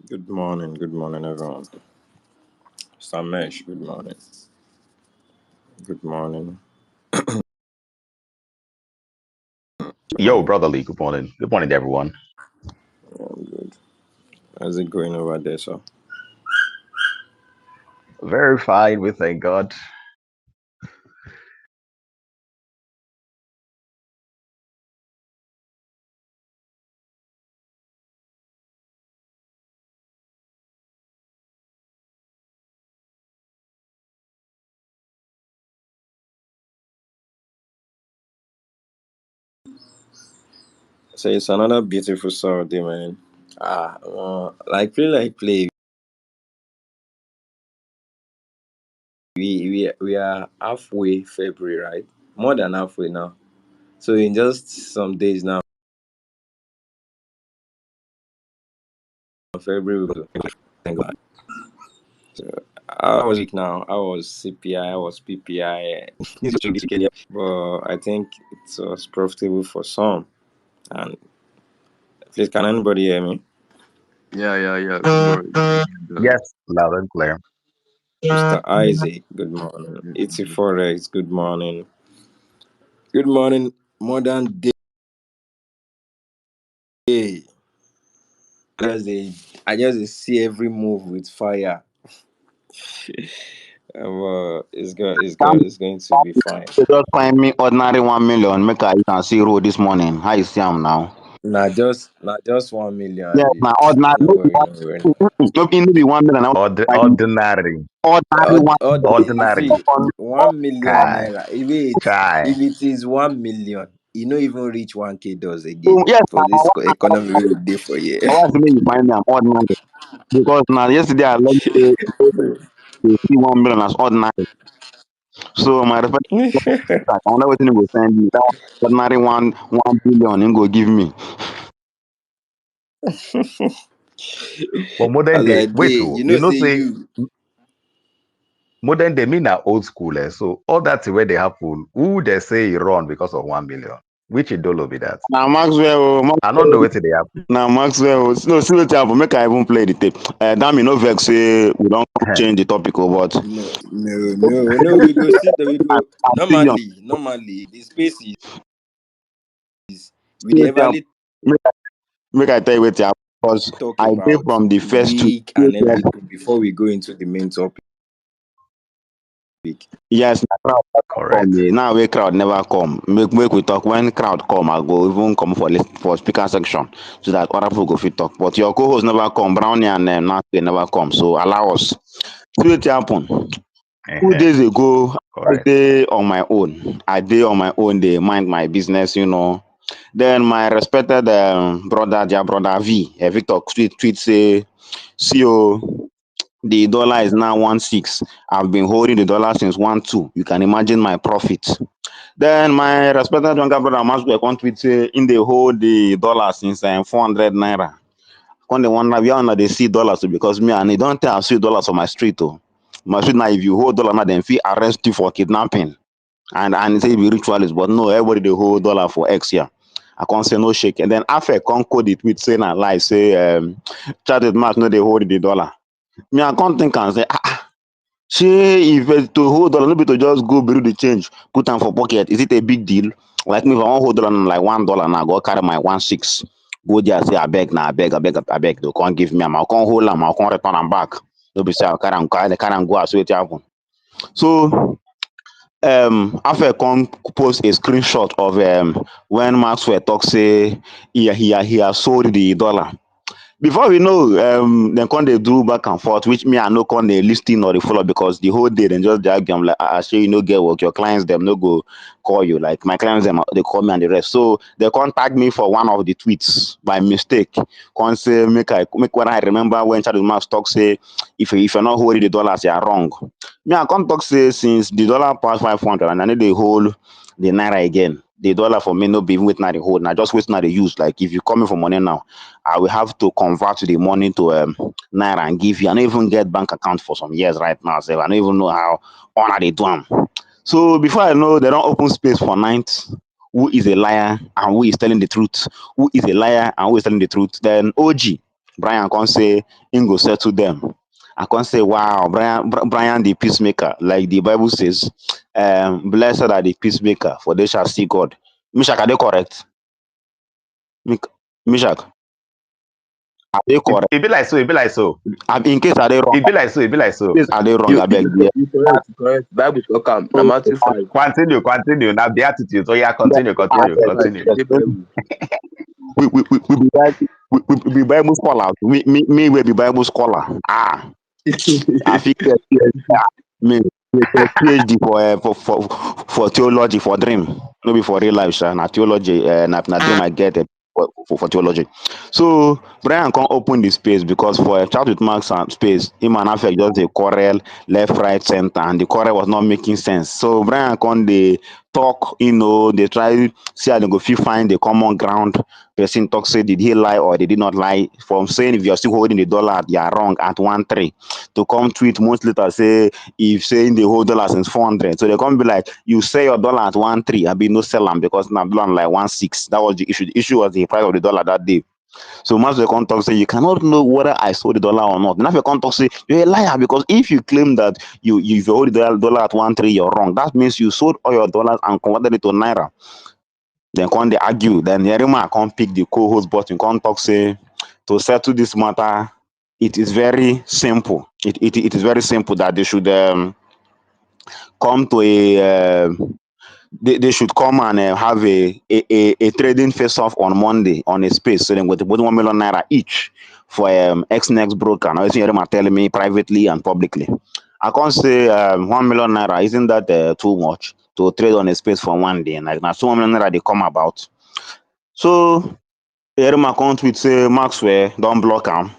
Good morning, everyone. Samesh, good morning. Good morning. Yo, brotherly, good morning. Good morning, everyone. I'm good. How's it going over there, sir? Very fine, we thank God. So it's another beautiful Saturday, man. Like play. We are halfway February, right? More than halfway now. So in just some days now, February will go. Thank God. So I was weak now. I was CPI. I was PPI. But I think it was profitable for some. And please, can anybody hear me? Yeah. Good morning. Yes, loud and clear. Mr. Isaac, good morning. It's Forex, good morning. Good morning, modern day. I just see every move with fire. It's going to be fine. You just find me ordinary 1 million. Make I can see road this morning. How you see am now? Not just 1 million, Yes, Abi. na ordinary. No worry, no worry. No be 1 million. I want to find me Ordinary. ordinary Odd, one odd, Ordinary. million. see, 1 million Kai. naira. Wait, Kai. if it is 1 million, you don't even reach 1K dollars again So, yes, for this economy we will do for you. I want to make you find me am ordinary because now yesterday I learned to see 1 million as ordinary. So my respect, I wonder what you go send me. That ordinary 1 billion him go give me. But modern As day, I wait, did, oh, you know, say say you. modern day mean na old school, eh? So all that where they happen, who they say he run because of 1 million? Which idolo be that? Now Maxwell, I don't know what they happen. now Maxwell, no, see what happen. Make I even play the tape. That me no vex say we don't change the topic, but No. We go sit. We go. I see you. Normally, the space is we See dey wetin everly happen. Make I tell you wetin happen because talk I dey about from the first two. week and everything before we go into the main topic. Yes, na crowd never come. Correct. Now wey crowd never come. Make we talk. When crowd come, I go even come for speaker section so that other people go fit talk. But your co-host never come. Brownie and Natwe never come. So allow us. See wetin happen. 2 days ago, I Correct. dey on my own. I dey on my own. Dey mind my business, you know. Then my respected brother, their brother V, Victor, tweet say, "See oh, the dollar is now 1.6. I've been holding the dollar since 1.2. You can imagine my profit." Then my respected younger brother Maswell come tweet say, "In the hold the dollar since 400 naira." Come dey wonder where una dey see dollars o, because me and e don tell I see dollars for my street o. My street now, if you hold dollar now, dem fit arrest you for kidnapping. And say e be ritualist, but no, everybody dey hold dollar for X here. I can't say no shake. And then after come code the tweet say na lie, say chartered mark no dey hold the dollar. Me, I can't think and say, shey if to hold dollar, no be to just go bureau the change, put am for pocket. Is it a big deal? Like me, if I wan hold dollar na like $1 now, go carry my 1.6. Go there say abeg na abeg. They can't give me am. I can't hold am, I can't return am back. No be say I carry am go as wetin happen. So Afe come post a screenshot of when Maxwell talk say he has sold the dollar. Before we know, dem come dey do back and forth, which me I no come dey lis ten or dey follow because the whole day dem just dey argue. I'm like, shey you no get work, your clients dem no go call you. Like my clients dem dey call me and the rest. So they come tag me for one of the tweets by mistake. Come say make when I remember when Charlie Max talk say if you're not holding the dollars, you are wrong. Me I come talk say since the dollar pass 500 and I need dey hold the naira again. The dollar for me no be even wetin I dey hold. Na just wetin I dey use. Like if you call me for money now, I will have to convert the money to naira and give you. I don't even get bank account for some years right now. So I don't even know how on they do them. So before I know, they don't open space for night. Who is a liar and who is telling the truth? Who is a liar and who is telling the truth? Then OG. Brian can't say him go settle them. I can't say wow, Brian the peacemaker, like the Bible says, blessed are the peacemaker, for they shall see God. Mishak, are they correct? Mishak, are they correct? It be like so, it be like so. In case are they wrong? It be like so, it be like In so. case are they wrong? You I beg you. you correct, you correct. Bible talk am na Okay, Matthew 5. Continue. Now the attitude. So yeah, yes, Five, continue. dey Bible. we be we be Bible scholars. Me will be Bible scholar. I think me get PhD for theology for dream. No be for real life, sir. Na theology, na dream I get for theology. So Brian can't open the space because for a child with marks and space, him and affect just a quarrel left, right, center, and the quarrel was not making sense. So Brian can't they talk, they try see how they go fit find the common ground. Person talk say did he lie or they did not lie. From saying if you're still holding the dollar, you are wrong at 1.3 to come tweet months later say if saying the whole dollar since 400. So they come be like, you say your dollar at 1.3, I be no sell them because now dollar like 1.6. That was the issue. The issue was the price of the dollar that day. So Master Contact say you cannot know whether I sold the dollar or not. Then after Contact say you're a liar because if you claim that you hold the dollar at 1.3, you're wrong. That means you sold all your dollars and converted it to naira. Then when they argue, then Yerima can't pick the co-host button. Contact say to settle this matter, it is very simple. It is very simple that they should come to they should come and have a trading face off on Monday on a space. So then with 1 million naira each for X next broker. Now you are telling me privately and publicly. I can't say 1 million naira, isn't that too much to trade on a space for one day? Like now, so 1 million naira they come about. So Yerima come tweet say Maxwell don't block him.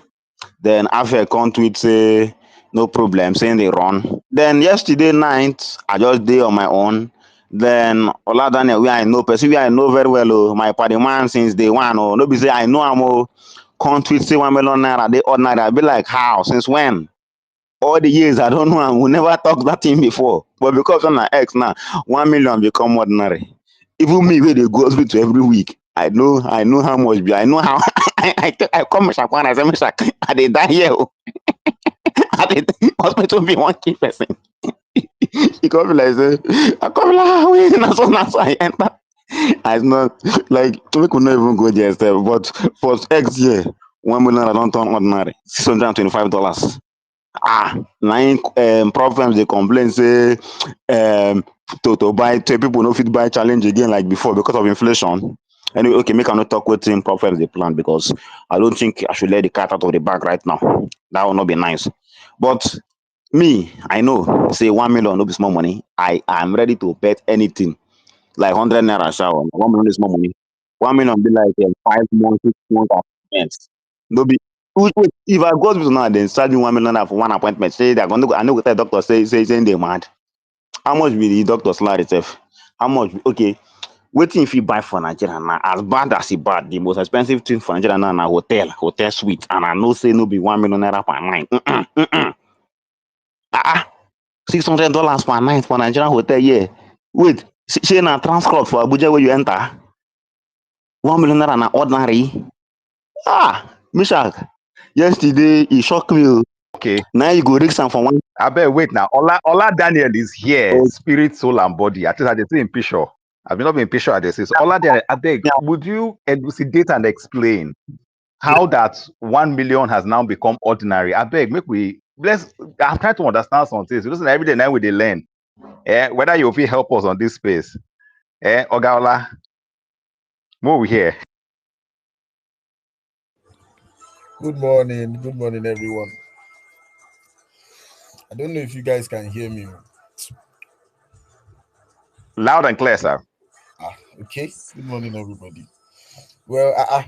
Then Afe come tweet say no problem, saying they run. Then yesterday night, I just did on my own. Then Ola Daniel, where I know, person where I know very well, oh, my party man since day one, oh, no be say I know I'm come tweet say 1 million naira, they ordinary. I be like, how? Since when? All the years I don't know, I will never talk that thing before. But because on my ex now, 1 million become ordinary. Even me, where they go hospital every week. I know how much. I know how. I come Shakwan, I say, Shak, I dey die here. Oh. I dey hospital be one key person. He come be like, say, I come like, wait, that's I enter. I not like we could not even go there, sef. But for X year, 1 million I don't turn ordinary, $625. Nine problems they complain say to buy to people no fit buy challenge again like before because of inflation. Anyway, okay, make I not talk wetin problems they plan because I don't think I should let the cat out of the bag right now. That will not be nice. But me, I know say 1 million no be small money. I am ready to bet anything like 100 naira shower. 1 million is small money. 1 million be like 5 months, 6 months appointments. No be if I go hospital now, then charge me 1 million naira for one appointment. Say they are going to go, I know what the doctor saying they mad. How much be the doctor salary itself? How much? Okay, waiting if you buy for Nigeria now, as bad as it bad, the most expensive thing for Nigeria now na hotel suite, and I know say no be 1 million naira per night. Ah, $600 per night for Nigerian hotel. Yeah, wait, say na transport for Abuja where you enter. 1 million naira na ordinary. Mishak, yesterday he shocked me. Oh. Okay. Now you go risk am for one. I bet wait now. Ola Daniel is here, spirit, soul, and body. At least I just say in picture. I've not been in picture at this. So Ola Daniel, I beg, would you elucidate and explain how that 1 million has now become ordinary? I beg, I'm trying to understand some things. Listen, every day now we they learn. Whether you will help us on this space. Oga Ola, move here. Good morning, everyone. I don't know if you guys can hear me. Loud and clear, sir. Okay. Good morning, everybody. Well,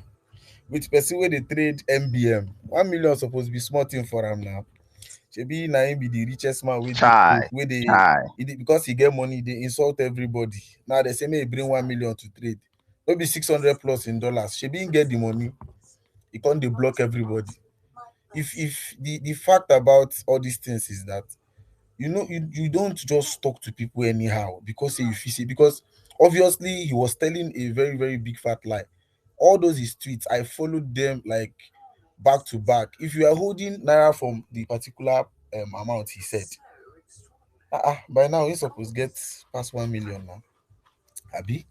with person where they trade MBM, 1 million supposed to be small thing for him now. Shebi na him be the richest man with Chai. where because he get money, they insult everybody. Now they say may bring 1 million to trade. Maybe 600 plus in dollars. Shebi him get the money. He can't they block everybody. If the fact about all these things is that you don't just talk to people anyhow because say you feel say because obviously he was telling a very very big fat lie. All those his tweets, I followed them like back to back. If you are holding naira from the particular amount he said, by now he's supposed to get past 1 million now. Abi?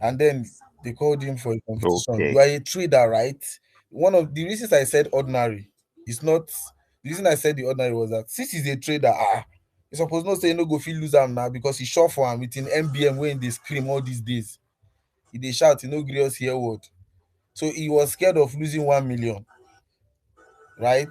And then they called him for a competition. You Okay. are a trader, right? One of the reasons I said ordinary is not the reason I said the ordinary was that since he's a trader, he's supposed not say no go feel lose him now because he shot for him with an MBM when they scream all these days. He they shout, he no grious hear word. So he was scared of losing 1 million, right?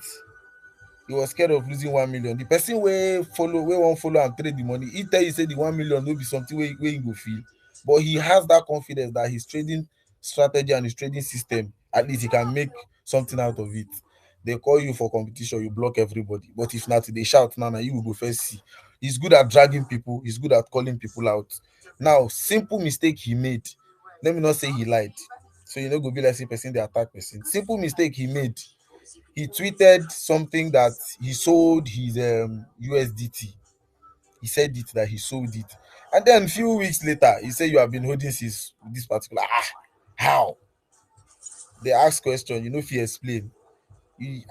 He was scared of losing 1 million. The person won't follow and trade the money, he tell you say the 1 million will be something where he go feel. But he has that confidence that his trading strategy and his trading system, at least he can make something out of it. They call you for competition, you block everybody. But if not, they shout now, you will go first see. He's good at dragging people, he's good at calling people out. Now, simple mistake he made. Let me not say he lied. So you know go be like say person they attack person. Simple mistake he made, he tweeted something that he sold his USDT. He said it that he sold it, and then a few weeks later, he said you have been holding this particular. How? They ask question, if you explain.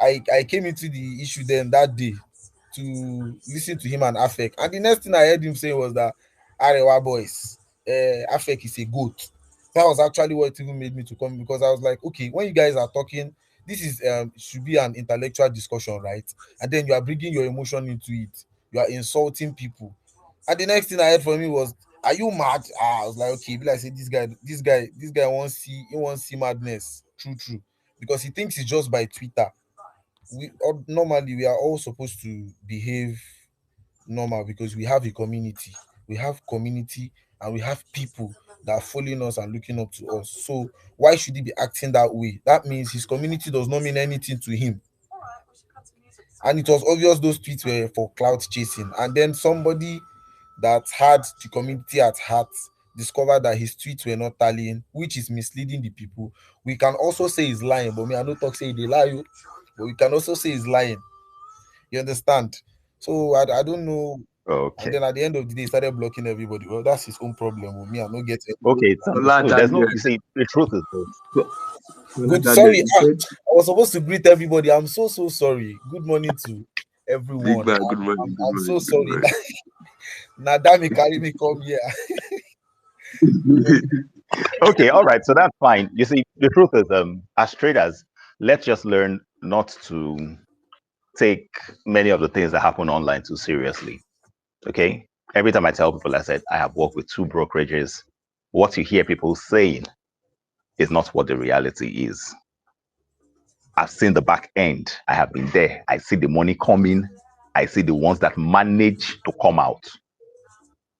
I came into the issue then that day to listen to him and Afek, and the next thing I heard him saying was that Arewa boys, Afek is a goat. That was actually what even made me to come, because I was like, okay, when you guys are talking, this is should be an intellectual discussion, right? And then you are bringing your emotion into it. You are insulting people. And the next thing I heard from him was, "Are you mad?" I was like, okay, be like say this guy won't see madness. True, true, because he thinks it's just by Twitter. Normally we are all supposed to behave normal because we have a community. We have community and we have people that are following us and looking up to us. So why should he be acting that way? That means his community does not mean anything to him. And it was obvious those tweets were for clout chasing. And then somebody that had the community at heart discovered that his tweets were not tallying, which is misleading the people. We can also say he's lying, but me, I don't talk say they lie, but we can also say he's lying. You understand? So I don't know. And Okay. then at the end of the day, he started blocking everybody. Well, that's his own problem with me. I don't get it. Okay, it's Ola understood. There's no, Daniel. you see, the truth is this. So, Ola Good. Daniel, Sorry, you said I was supposed to greet everybody. I'm so sorry. Good morning to big everyone. man. Good morning. Good I'm so morning. Good sorry. morning. Nadami carry me come here. Okay, all right, so that's fine. You see, the truth is, as traders, let's just learn not to take many of the things that happen online too seriously. Okay. Every time I tell people, I said, I have worked with two brokerages. What you hear people saying is not what the reality is. I've seen the back end. I have been there. I see the money coming. I see the ones that manage to come out.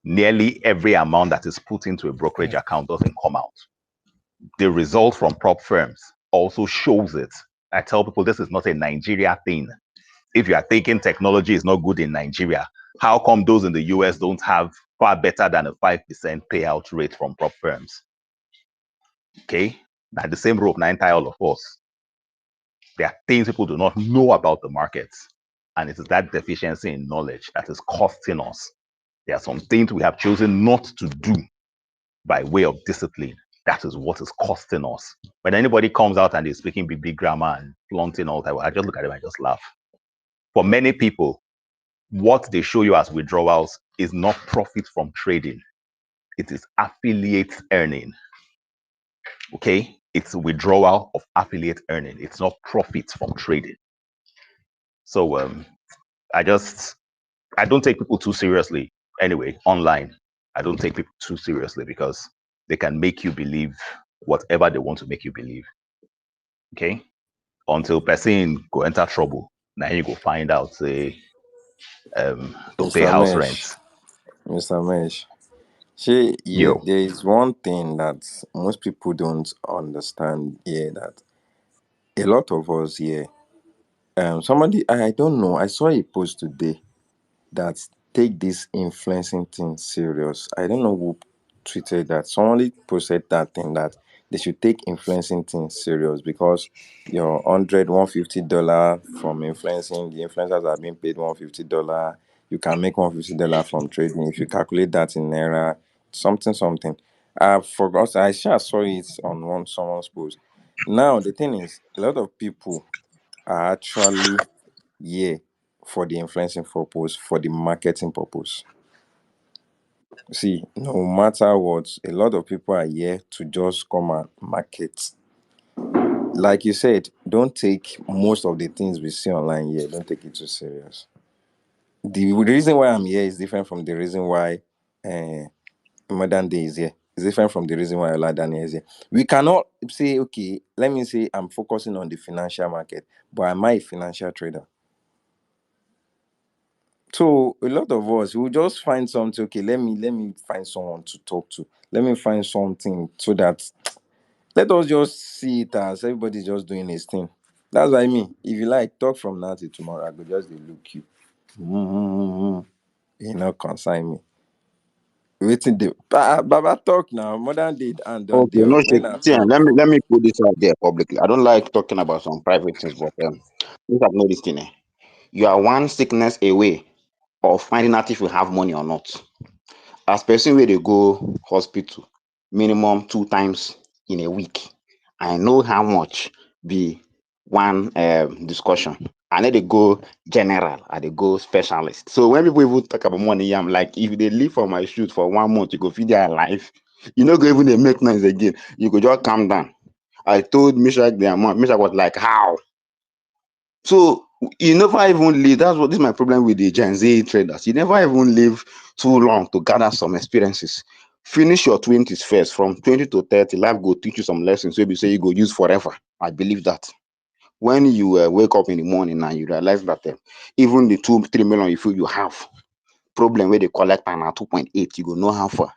Nearly every amount that is put into a brokerage account doesn't come out. The result from prop firms also shows it. I tell people this is not a Nigeria thing. If you are thinking technology is not good in Nigeria, how come those in the US don't have far better than a 5% payout rate from prop firms? Okay, now the same rope, nine tie all of us. There are things people do not know about the markets, and it is that deficiency in knowledge that is costing us. There are some things we have chosen not to do by way of discipline. That is what is costing us. When anybody comes out and is speaking big grammar and flaunting all that, I just look at them and just laugh. For many people, what they show you as withdrawals is not profit from trading. It is affiliate earning. Okay? It's withdrawal of affiliate earning. It's not profit from trading. So I don't take people too seriously. Anyway, online, I don't take people too seriously because they can make you believe whatever they want to make you believe. Okay? Until person go enter trouble. Now you go find out say to pay Mr. house Mesh, rent. Mr. Mesh. See, Yo. there is one thing that most people don't understand here, that a lot of us here, somebody, I don't know, I saw a post today that take this influencing thing serious. I don't know who tweeted that. Somebody posted that thing that they should take influencing things serious because your $150 from influencing, the influencers are being paid $150. You can make $150 from trading if you calculate that in naira, something. I forgot. I sure saw it on someone's post. Now the thing is, a lot of people are actually here for the influencing purpose, for the marketing purpose. See, no matter what, a lot of people are here to just come and market. Like you said, don't take most of the things we see online here, don't take it too serious. The reason why I'm here is different from the reason why uh, modern day is here. It's different from the reason why Ola Daniel is here. We cannot say, okay, let me say I'm focusing on the financial market, but am I a financial trader? So a lot of us will just find something. Okay, let me find someone to talk to. Let me find something so that let us just see it as everybody's just doing his thing. That's what I mean. If you like, talk from now till tomorrow. I could just dey look you. Mm-hmm. You know, consign me. Waiting the Baba talk now. Modern day and don't Okay, they? no shit. When I See, talk. let me put this out there publicly. I don't like talking about some private things, but you have know this thing. You are one sickness away of finding out if you have money or not. As person where they go hospital minimum 2 times in a week, I know how much be one discussion. I know they go general, I they go specialist. So when people even talk about money, I'm like, if they live for my shoot for 1 month, you go feed their life. You know, go even they make noise again. You could just calm down. I told Mishak the amount. Mishak was like, how? So you never even live. That's what this is my problem with the Gen Z traders. You never even live too long to gather some experiences. Finish your 20s first. From 20 to 30, life go teach you some lessons. So you say you go use forever. I believe that. When you wake up in the morning and you realize that even the 2-3 million you feel you have problem where they collect and at 2.8, you go know how far.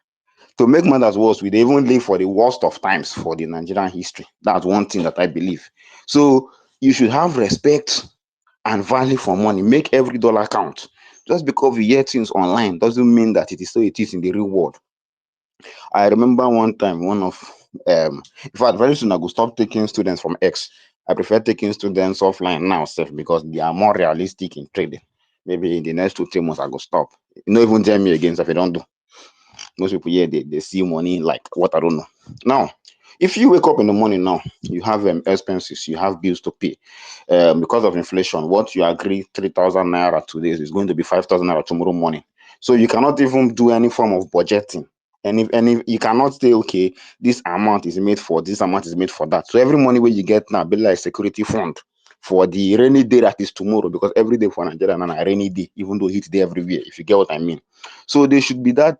To make matters worse, we dey even live for the worst of times for the Nigerian history. That's one thing that I believe. So you should have respect and value for money. Make every dollar count. Just because we hear things online doesn't mean that it is so it is in the real world. I remember one time, in fact, very soon I will stop taking students from X. I prefer taking students offline now, sef, because they are more realistic in trading. Maybe in the next 2-3 months, I go stop. You know, even tell me again if I don't do. Most people here they see money like what I don't know. Now, if you wake up in the morning now, you have expenses, you have bills to pay. Because of inflation, what you agree 3,000 naira today is going to be 5,000 naira tomorrow morning. So you cannot even do any form of budgeting. And if you cannot say, okay, this amount is made for this, amount is made for that. So every money where you get now, be like security fund for the rainy day that is tomorrow, because every day for Nigeria now a rainy day, even though it's day everywhere, if you get what I mean. So there should be that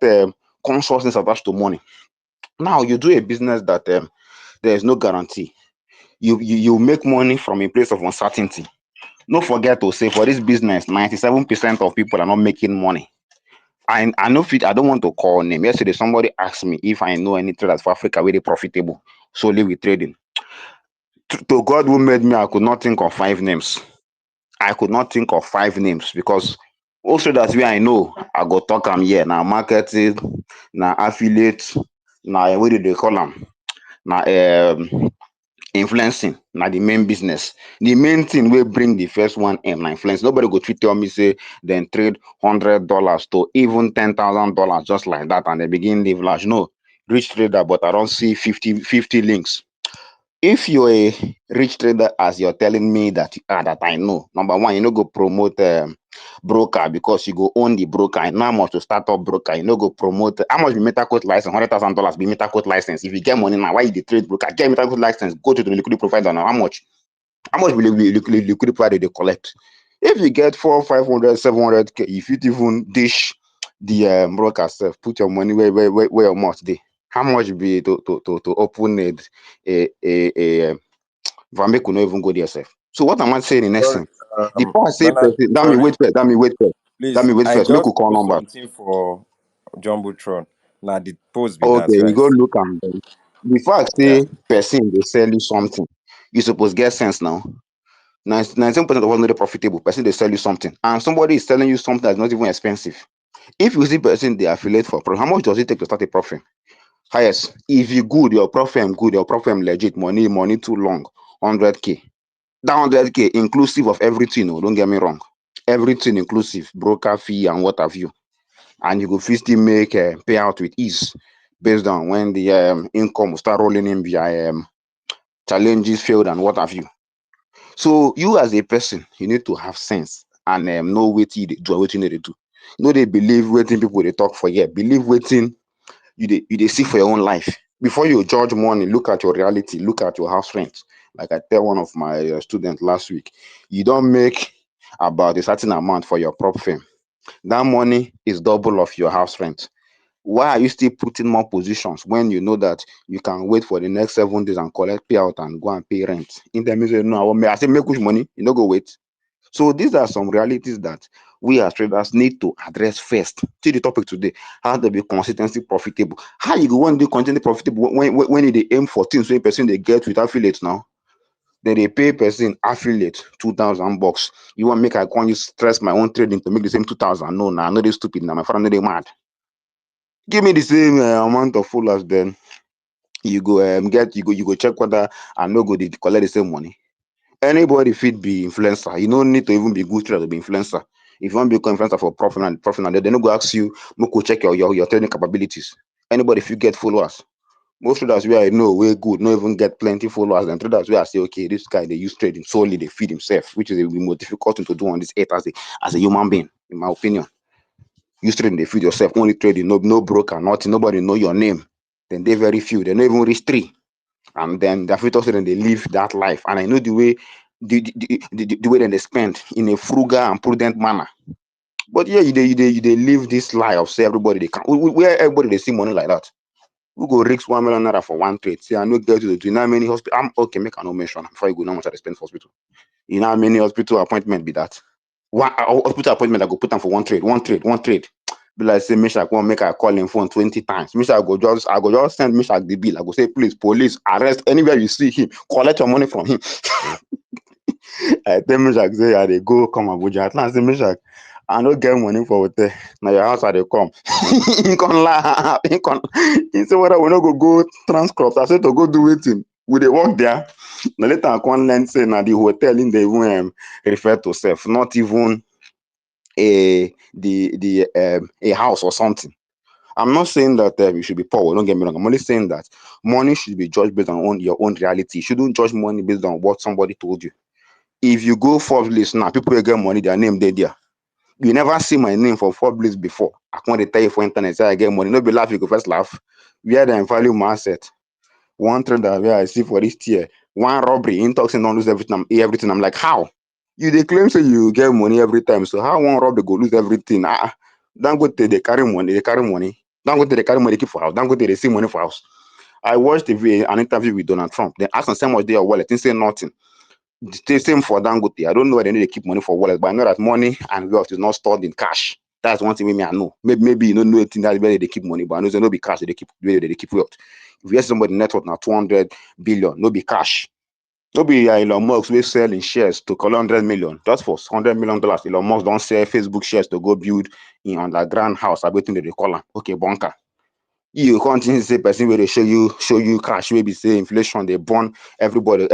consciousness attached to money. Now you do a business that there is no guarantee. You make money from a place of uncertainty. Don't forget to say for this business, 97% of people are not making money. I know fit. I don't want to call name. Yesterday, somebody asked me if I know any traders for Africa where they profitable solely with trading. To God who made me, I could not think of 5 names. I could not think of 5 names because also that's where I know I go talk am here. Now marketing, now affiliate, now what do they call them? Now influencing na the main business. The main thing will bring the first one in na influence. Nobody go treat tell me say then trade $100 to even $10,000 just like that and they begin live large. No, rich trader, but I don't see 50 links. If you're a rich trader, as you're telling me that that I know, number one, you know go promote broker because you go own the broker. I know how much to start up broker. You know go promote how much be MetaQuote license, $100,000 be MetaQuote license. If you get money now, why you dey trade broker? Get MetaQuote license, go to the liquidity provider now. How much? How much will the liquidity provider they collect? If you get 400, 500, 700K, if you even dish the broker self, put your money where your mouth dey. How much be to open a Van could not even go there self. So what am I saying in Sorry, essence? The part say Bernard, person, that me sorry. wait first, that me wait first, that Please, me wait I first. Make we just call post numbers. something for Jumbotron. Now the post be that Okay, where you I go see. look and the fact Yeah. say person they sell you something, you suppose get sense now. 19% of us know they profitable. Person they sell you something, and somebody is selling you something that's not even expensive. If you see person they affiliate for profit, how much does it take to start a profit? Highest. If you good, your profit good, your profit legit, money too long, 100K. That 100K inclusive of everything. Oh, don't get me wrong. Everything inclusive, broker fee and what have you. And you go fit still make payout with ease based on when the income will start rolling in via challenges, failed, and what have you. So you as a person, you need to have sense and know what you dey do and what you need to do. No, they believe waiting people they talk for here. Believe waiting you dey see for your own life. Before you judge money, look at your reality, look at your house rent. Like I tell one of my students last week, you don't make about a certain amount for your prop firm. That money is double of your house rent. Why are you still putting more positions when you know that you can wait for the next 7 days and collect payout and go and pay rent? In the means, no, I say make which money, you no go wait. So these are some realities that we as traders need to address first. See the topic today, how to be consistently profitable. How you go want to be consistently profitable when you dey aim for things when person they get with affiliates now? Then they pay person affiliate $2,000. You want make I go and stress my own trading to make the same 2,000? No, nah, no, they stupid. Now my friend, no, they mad. Give me the same amount of followers, then you go get you go check whether I no go dey collect the same money. Anybody fit be influencer. You don't need to even be good trader to be influencer. If you want to become influencer for profit and they no go ask you, go check your trading capabilities. Anybody if you get followers. Most traders where I know way good, no even get plenty followers. And traders where I say, okay, this guy they use trading solely, they feed himself, which is the most difficult thing to do on this earth as a human being, in my opinion. Use trading, they feed yourself, only trading, no broker, nothing, nobody know your name. Then they very few, they don't even reach 3. And then the affiliate also then they live that life. And I know the way the way that they spend in a frugal and prudent manner. But yeah, they live this life of say everybody they can where everybody they see money like that. We go risk 1 million naira for one trade. Say I no get to do you know how many hospital. I'm okay, make I no mention before you go know how much I spend for hospital. You know how many hospital appointment be that? One hospital appointment I go put them for one trade. Be like say Mishak want make I call him phone 20 times. Mishak I go just send Mishak the bill. I go say please police arrest anywhere you see him, collect your money from him. I tell Mishak say I they go come Abuja. At last say Mishak, I no get money for hotel. Now your house I they come. He can laugh. He say what we no go transcript. I said to go do waiting. We they work there. Now later I can learn say now the hotel in the even refer to self, not even a house or something. I'm not saying that you should be poor. Don't get me wrong. I'm only saying that money should be judged based on your own reality. You shouldn't judge money based on what somebody told you. If you go Forbes list now, people will get money, their name they there. You never see my name for Forbes list before. I can't tell you for internet, say I get money. No be laugh, you go first laugh. Where they value my asset. One trader where I see for this tier, one robbery, intoxin don't lose everything. I'm like, how? You they claim say you get money every time. So how one robbery go lose everything? Don't go to they carry money, Don't go to they carry money, keep for house. Don't go to they see money for house. I watched an interview with Donald Trump. They asked him how much they your wallet. He say nothing. The same for Dangote. I don't know where they need to keep money for wallet, but I know that money and wealth is not stored in cash. That's one thing with me I know. Maybe you don't know anything that where they keep money, but I know they no be cash. They keep where they keep wealth. If you have somebody net worth now 200 billion, no be cash. No be Elon Musk we sell in shares to collect 100 million. Just for $100 million. Elon Musk don't sell Facebook shares to go build in underground house. I think they call them. Okay, bunker. You continue to say person where they show you cash, maybe say inflation, they burn everybody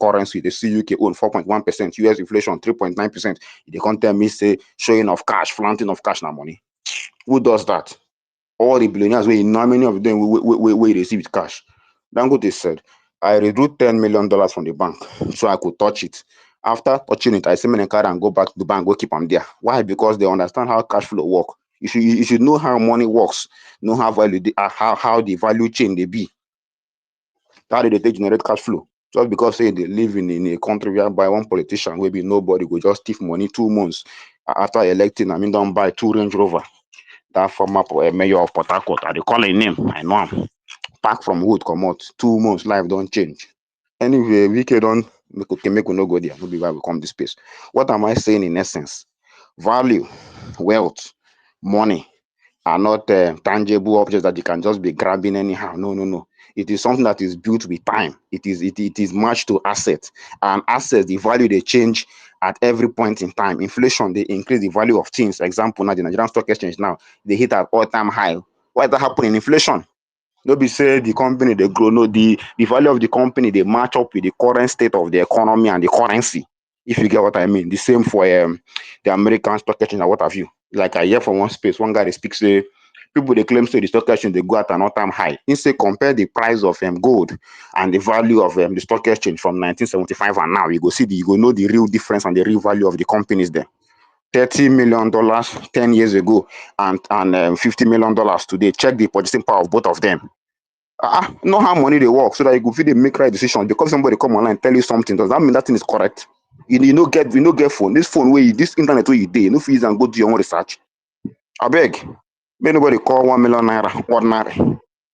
currency. They see UK own 4.1%, US inflation 3.9%. They can't tell me say showing of cash, flaunting of cash now money. Who does that? All the billionaires where you know how many of them we receive with cash. Dangote said, I withdrew $10 million from the bank so I could touch it. After touching it, I send my card and go back to the bank, go keep them there. Why? Because they understand how cash flow work. You should know how money works, know how value how the value chain they be. How they generate cash flow. Just because say they live in a country whereby one politician will be nobody go just thief money 2 months after electing, don't buy 2 Range Rover. That former mayor of Port Harcourt, I dey call him name, I know him. Pack from wood come out 2 months, life don't change. Anyway, Wike don't make we no go there. No be why we come this space. What am I saying in essence? Value, wealth, money are not tangible objects that you can just be grabbing anyhow. No. It is something that is built with time. It is matched to assets. And assets, the value they change at every point in time. Inflation, they increase the value of things. Example, now the Nigerian Stock Exchange now, they hit at all-time high. Why is that happening? Inflation. No be say the company they grow. No, the value of the company they match up with the current state of the economy and the currency. If you get what I mean. The same for the American Stock Exchange and what have you. Like I hear from one space, one guy they speaks say People they claim say the stock exchange they go at an all-time high. Instead, compare the price of gold and the value of the stock exchange from 1975 and now. You go know the real difference and the real value of the companies there. $30 million 10 years ago and $50 million today. Check the purchasing power of both of them. Know how money they work so that you go fit dey make right decision. Because somebody come online tell you something, does that mean that thing is correct? You no get phone. This phone where this internet where you dey, you no fit use and go do your own research. Abeg, make nobody call 1 million naira ordinary.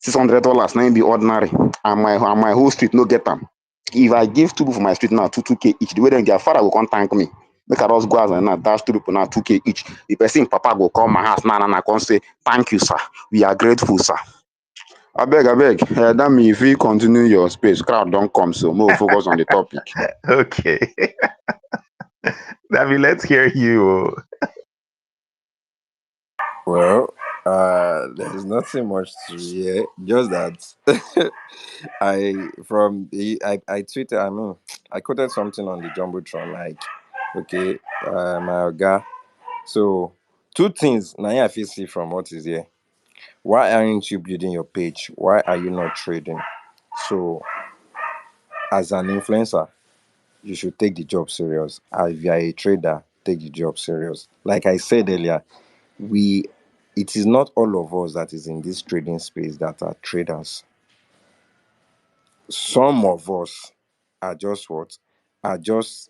$600 na be ordinary, and my whole street no get them. If I give two people for my street now 2k each, the way them their father will come thank me. Make I just go out and now dash two people now 2k each. The person papa go call my house now and I come say thank you sir, we are grateful sir. Abeg, that mean if you continue your space, crowd don't come, so more focus on the topic. Okay. Davi, let's hear you. Well, there's nothing much to hear. Just that I tweeted. I mean, I quoted something on the jumbotron like, okay, my guy. So two things. Now I feel see from what is here. Why aren't you building your page? Why are you not trading? So, as an influencer, you should take the job serious. If you are a trader, take the job serious. Like I said earlier, it is not all of us that is in this trading space that are traders. Some of us are just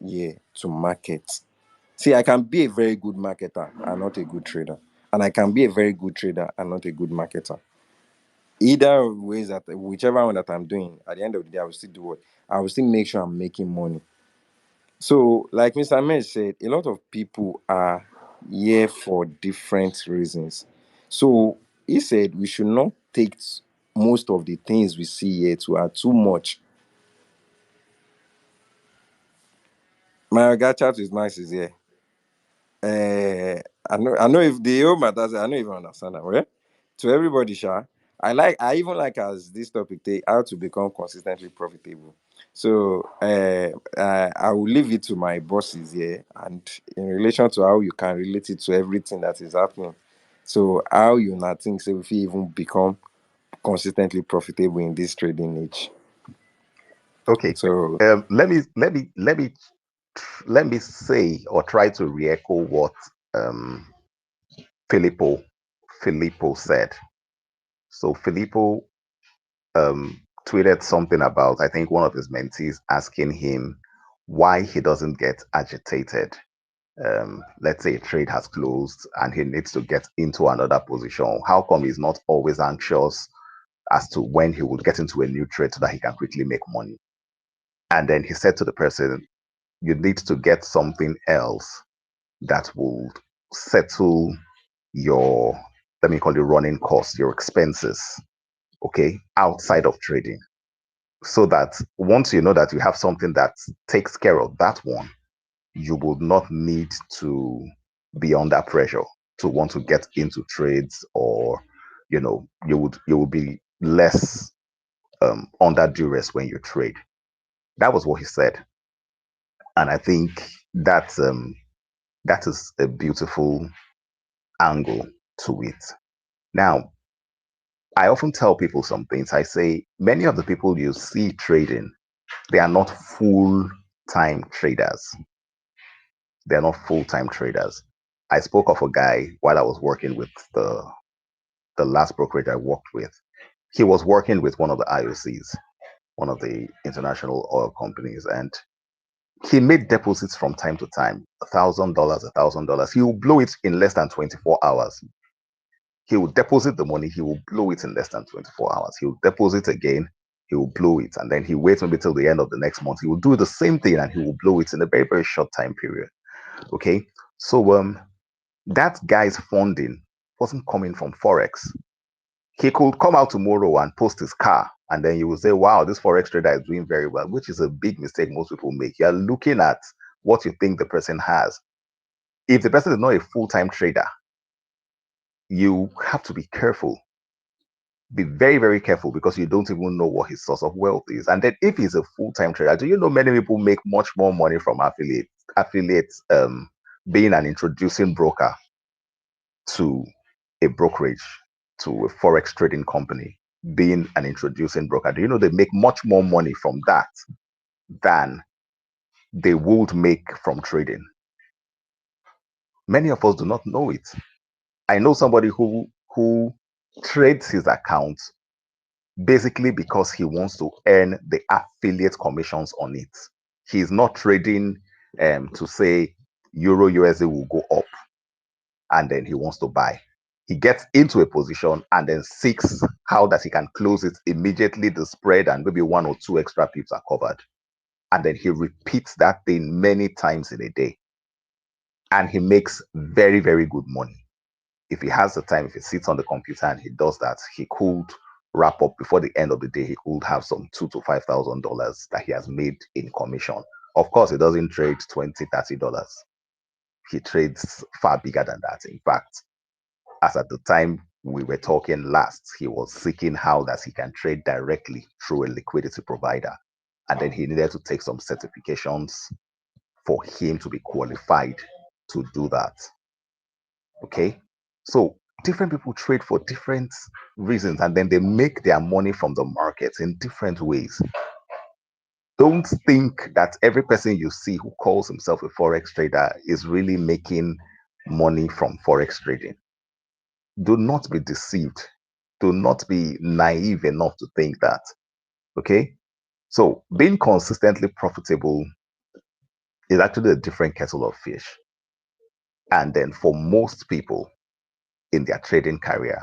here to market. See, I can be a very good marketer and not a good trader, and I can be a very good trader and not a good marketer. Either ways, that whichever one that I'm doing, at the end of the day, I will still do what I will still make sure I'm making money. So, like Mr. Mesh said, a lot of people are here for different reasons. So he said we should not take most of the things we see here to are too much. My guy chat with Max is here. I know if the whole matters, I don't even understand that. Okay? To everybody, Sha. I even like as this topic take how to become consistently profitable. So I will leave it to my bosses here, and in relation to how you can relate it to everything that is happening. So how you not think so if you even become consistently profitable in this trading age. Okay. So let me say or try to re-echo what Filippo said. So Filippo tweeted something about, I think, one of his mentees asking him why he doesn't get agitated. Let's say a trade has closed and he needs to get into another position. How come he's not always anxious as to when he will get into a new trade so that he can quickly make money? And then he said to the person, you need to get something else that will settle your, let me call it running costs, your expenses, okay, outside of trading. So that once you know that you have something that takes care of that one, you will not need to be under pressure to want to get into trades, or you will be less under duress when you trade. That was what he said, and I think that is a beautiful angle to it. Now, I often tell people some things. I say many of the people you see trading, they are not full-time traders. They're not full-time traders. I spoke of a guy while I was working with the last brokerage I worked with. He was working with one of the IOCs, one of the international oil companies, and he made deposits from time to time, $1,000. He will blow it in less than 24 hours. He will deposit the money, he will blow it in less than 24 hours. He will deposit again, he will blow it, and then he waits maybe till the end of the next month. He will do the same thing and he will blow it in a very, very short time period. Okay. So that guy's funding wasn't coming from Forex. He could come out tomorrow and post his car, and then you will say, wow, this Forex trader is doing very well, which is a big mistake most people make. You're looking at what you think the person has. If the person is not a full-time trader, you have to be careful. Be very, very careful, because you don't even know what his source of wealth is. And then if he's a full-time trader, do you know many people make much more money from affiliates being an introducing broker to a brokerage to a forex trading company, being an introducing broker, do you know they make much more money from that than they would make from trading? Many of us do not know it. I know somebody who trades his account basically because he wants to earn the affiliate commissions on it. He's not trading to say Euro USD will go up and then he wants to buy. He gets into a position and then seeks how that he can close it immediately. The spread and maybe one or two extra pips are covered. And then he repeats that thing many times in a day. And he makes very, very good money. If he has the time, if he sits on the computer and he does that, he could wrap up before the end of the day. He could have some $2,000 to $5,000 that he has made in commission. Of course, he doesn't trade $20, $30. He trades far bigger than that. In fact, as at the time we were talking last, he was seeking how that he can trade directly through a liquidity provider. And then he needed to take some certifications for him to be qualified to do that. Okay. So different people trade for different reasons and then they make their money from the markets in different ways. Don't think that every person you see who calls himself a forex trader is really making money from forex trading. Do not be deceived. Do not be naive enough to think that. Okay. So being consistently profitable is actually a different kettle of fish. And then for most people in their trading career,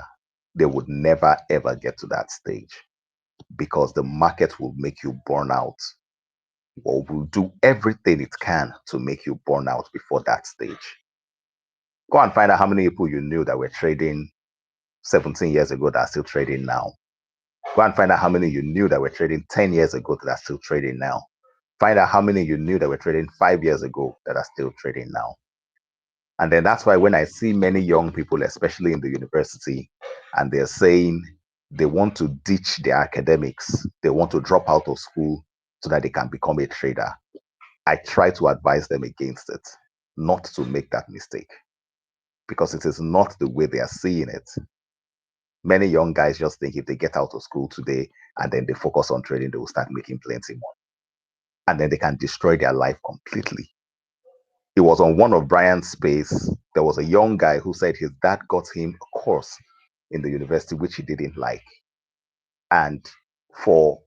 they would never ever get to that stage because the market will make you burn out or will do everything it can to make you burn out before that stage. Go and find out how many people you knew that were trading 17 years ago that are still trading now. Go and find out how many you knew that were trading 10 years ago that are still trading now. Find out how many you knew that were trading 5 years ago that are still trading now. And then that's why when I see many young people, especially in the university, and they're saying they want to ditch their academics, they want to drop out of school so that they can become a trader, I try to advise them against it, not to make that mistake, because it is not the way they are seeing it. Many young guys just think if they get out of school today and then they focus on trading, they will start making plenty more. And then they can destroy their life completely. It was on one of Brian's space. There was a young guy who said his dad got him a course in the university, which he didn't like. And for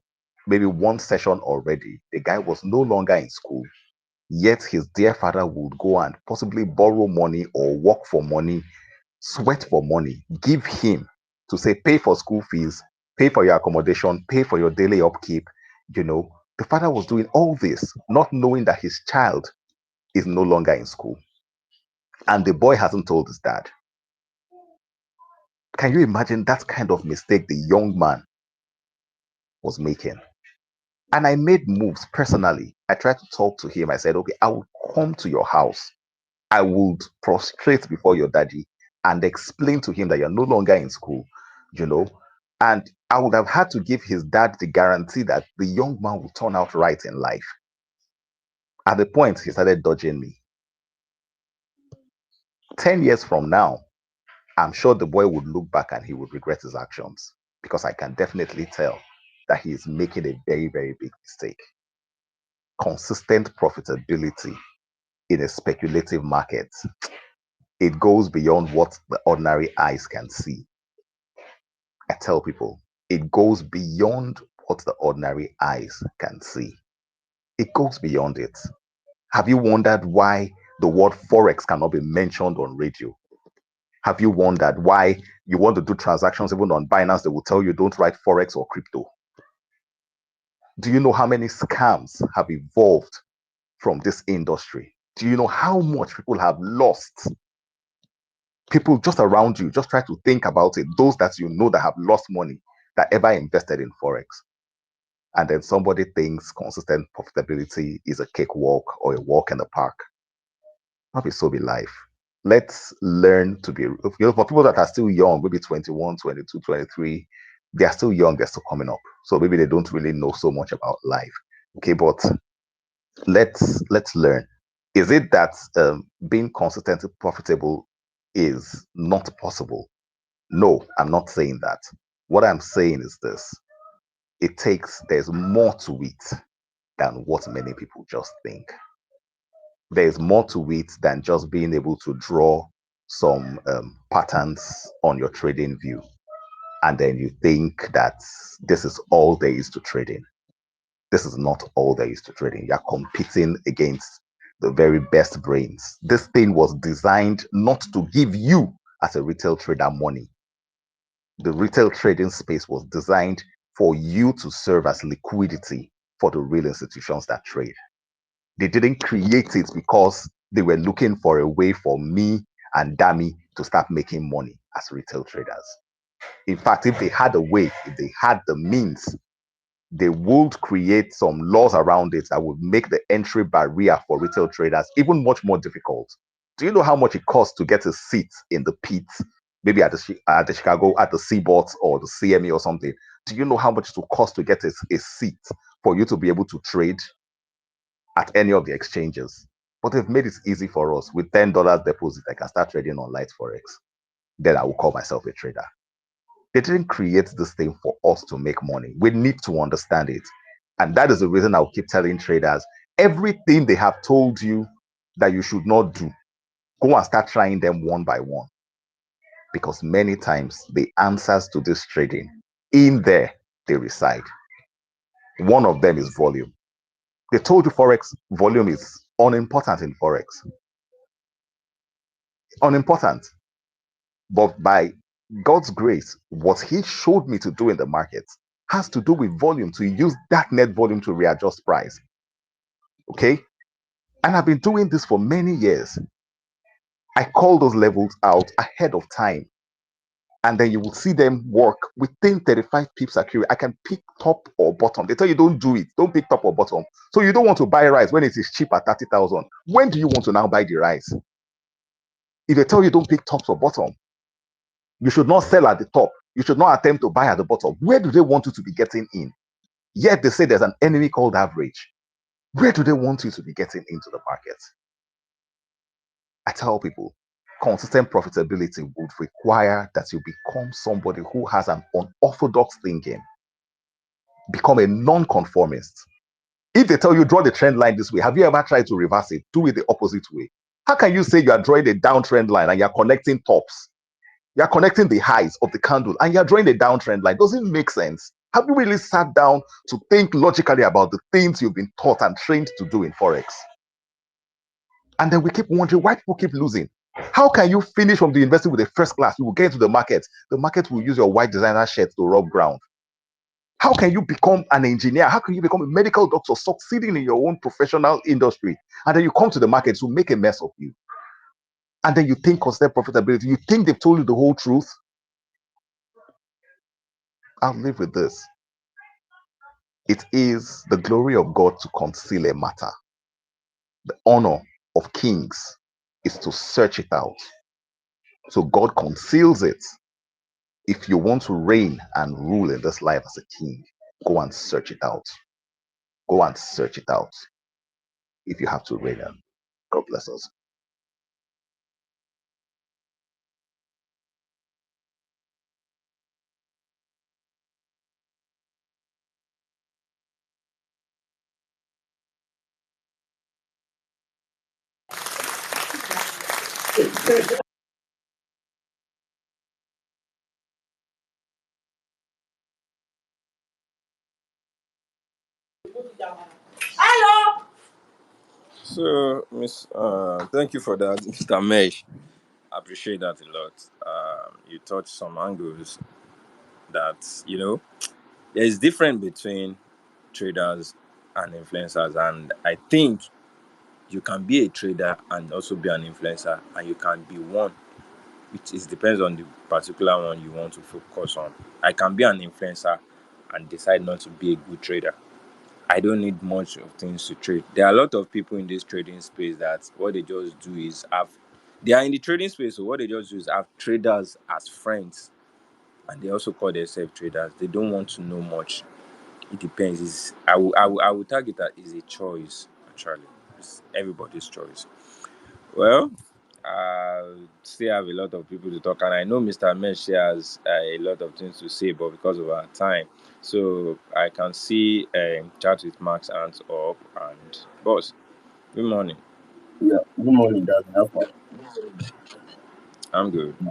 maybe one session already, the guy was no longer in school. Yet his dear father would go and possibly borrow money or work for money, sweat for money, give him to say, pay for school fees, pay for your accommodation, pay for your daily upkeep. You know, the father was doing all this, not knowing that his child is no longer in school. And the boy hasn't told his dad. Can you imagine that kind of mistake the young man was making? And I made moves personally. I tried to talk to him. I said, okay, I will come to your house. I would prostrate before your daddy and explain to him that you're no longer in school, you know. And I would have had to give his dad the guarantee that the young man will turn out right in life. At the point, he started dodging me. 10 years from now, I'm sure the boy would look back and he would regret his actions because I can definitely tell that he is making a very, very big mistake. Consistent profitability in a speculative market, it goes beyond what the ordinary eyes can see. I tell people, it goes beyond what the ordinary eyes can see. It goes beyond it. Have you wondered why the word forex cannot be mentioned on radio? Have you wondered why you want to do transactions even on Binance? They will tell you don't write forex or crypto. Do you know how many scams have evolved from this industry? Do you know how much people have lost? People just around you, just try to think about it. Those that you know that have lost money that ever invested in forex. And then somebody thinks consistent profitability is a cakewalk or a walk in the park. Not be so be life. Let's learn to be, for people that are still young, maybe 21, 22, 23, they are still young, they're still coming up. So maybe they don't really know so much about life. Okay, but let's learn. Is it that being consistently profitable is not possible? No, I'm not saying that. What I'm saying is this: there's more to it than what many people just think. There's more to it than just being able to draw some patterns on your trading view, and then you think that this is all there is to trading. This is not all there is to trading. You're competing against the very best brains. This thing was designed not to give you, as a retail trader, money. The retail trading space was designed for you to serve as liquidity for the real institutions that trade. They didn't create it because they were looking for a way for me and Dami to start making money as retail traders. In fact, if they had a way, if they had the means, they would create some laws around it that would make the entry barrier for retail traders even much more difficult. Do you know how much it costs to get a seat in the pit, maybe at the Chicago, at the Seabot or the CME or something? Do you know how much it will cost to get a seat for you to be able to trade at any of the exchanges? But they've made it easy for us. With $10 deposit, I can start trading on Light Forex. Then I will call myself a trader. They didn't create this thing for us to make money. We need to understand it. And that is the reason I'll keep telling traders everything they have told you that you should not do, go and start trying them one by one. Because many times the answers to this trading, in there, they reside. One of them is volume. They told you Forex volume is unimportant in Forex. Unimportant. But by God's grace, what He showed me to do in the market has to do with volume, to use that net volume to readjust price. Okay? And I've been doing this for many years. I call those levels out ahead of time. And then you will see them work within 35 pips accurate. I can pick top or bottom. They tell you don't do it. Don't pick top or bottom. So you don't want to buy rice when it is cheap at 30,000. When do you want to now buy the rice? If they tell you don't pick tops or bottom, you should not sell at the top. You should not attempt to buy at the bottom. Where do they want you to be getting in? Yet they say there's an enemy called average. Where do they want you to be getting into the market? I tell people, consistent profitability would require that you become somebody who has an unorthodox thinking, become a non-conformist. If they tell you draw the trend line this way, have you ever tried to reverse it? Do it the opposite way. How can you say you are drawing a downtrend line and you're connecting tops? You're connecting the highs of the candle and you're drawing a downtrend line. Doesn't make sense. Have you really sat down to think logically about the things you've been taught and trained to do in Forex? And then we keep wondering why people keep losing. How can you finish from the university with a first class? You will get into the market. The market will use your white designer shirt to rub ground. How can you become an engineer? How can you become a medical doctor, succeeding in your own professional industry? And then you come to the market to make a mess of you. And then you think constant profitability. You think they've told you the whole truth. I'll live with this. It is the glory of God to conceal a matter. The honor of kings is to search it out. So God conceals it. If you want to reign and rule in this life as a king, go and search it out. Go and search it out. If you have to reign, God bless us. So, Miss, thank you for that, Mr. Mesh. I appreciate that a lot. You touched some angles that there is difference between traders and influencers, and I think you can be a trader and also be an influencer, and you can be one, which is depends on the particular one you want to focus on. I can be an influencer and decide not to be a good trader. I don't need much of things to trade. There are a lot of people in this trading space that what they just do is they are in the trading space, so what they just do is have traders as friends, and they also call themselves traders. They don't want to know much. It depends. I will target that is a choice, actually. It's everybody's choice. Well, still have a lot of people to talk, and I know Mr. Mesh has a lot of things to say, but because of our time, so I can see chat with Max hands up. And boss, good morning. Yeah, good morning, Dad. How far? I'm good. I